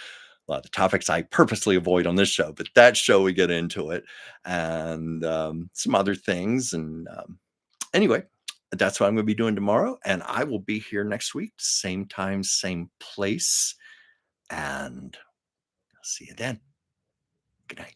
a lot of the topics I purposely avoid on this show, but that show we get into it and some other things. And anyway, that's what I'm going to be doing tomorrow. And I will be here next week, same time, same place. And I'll see you then. Good night.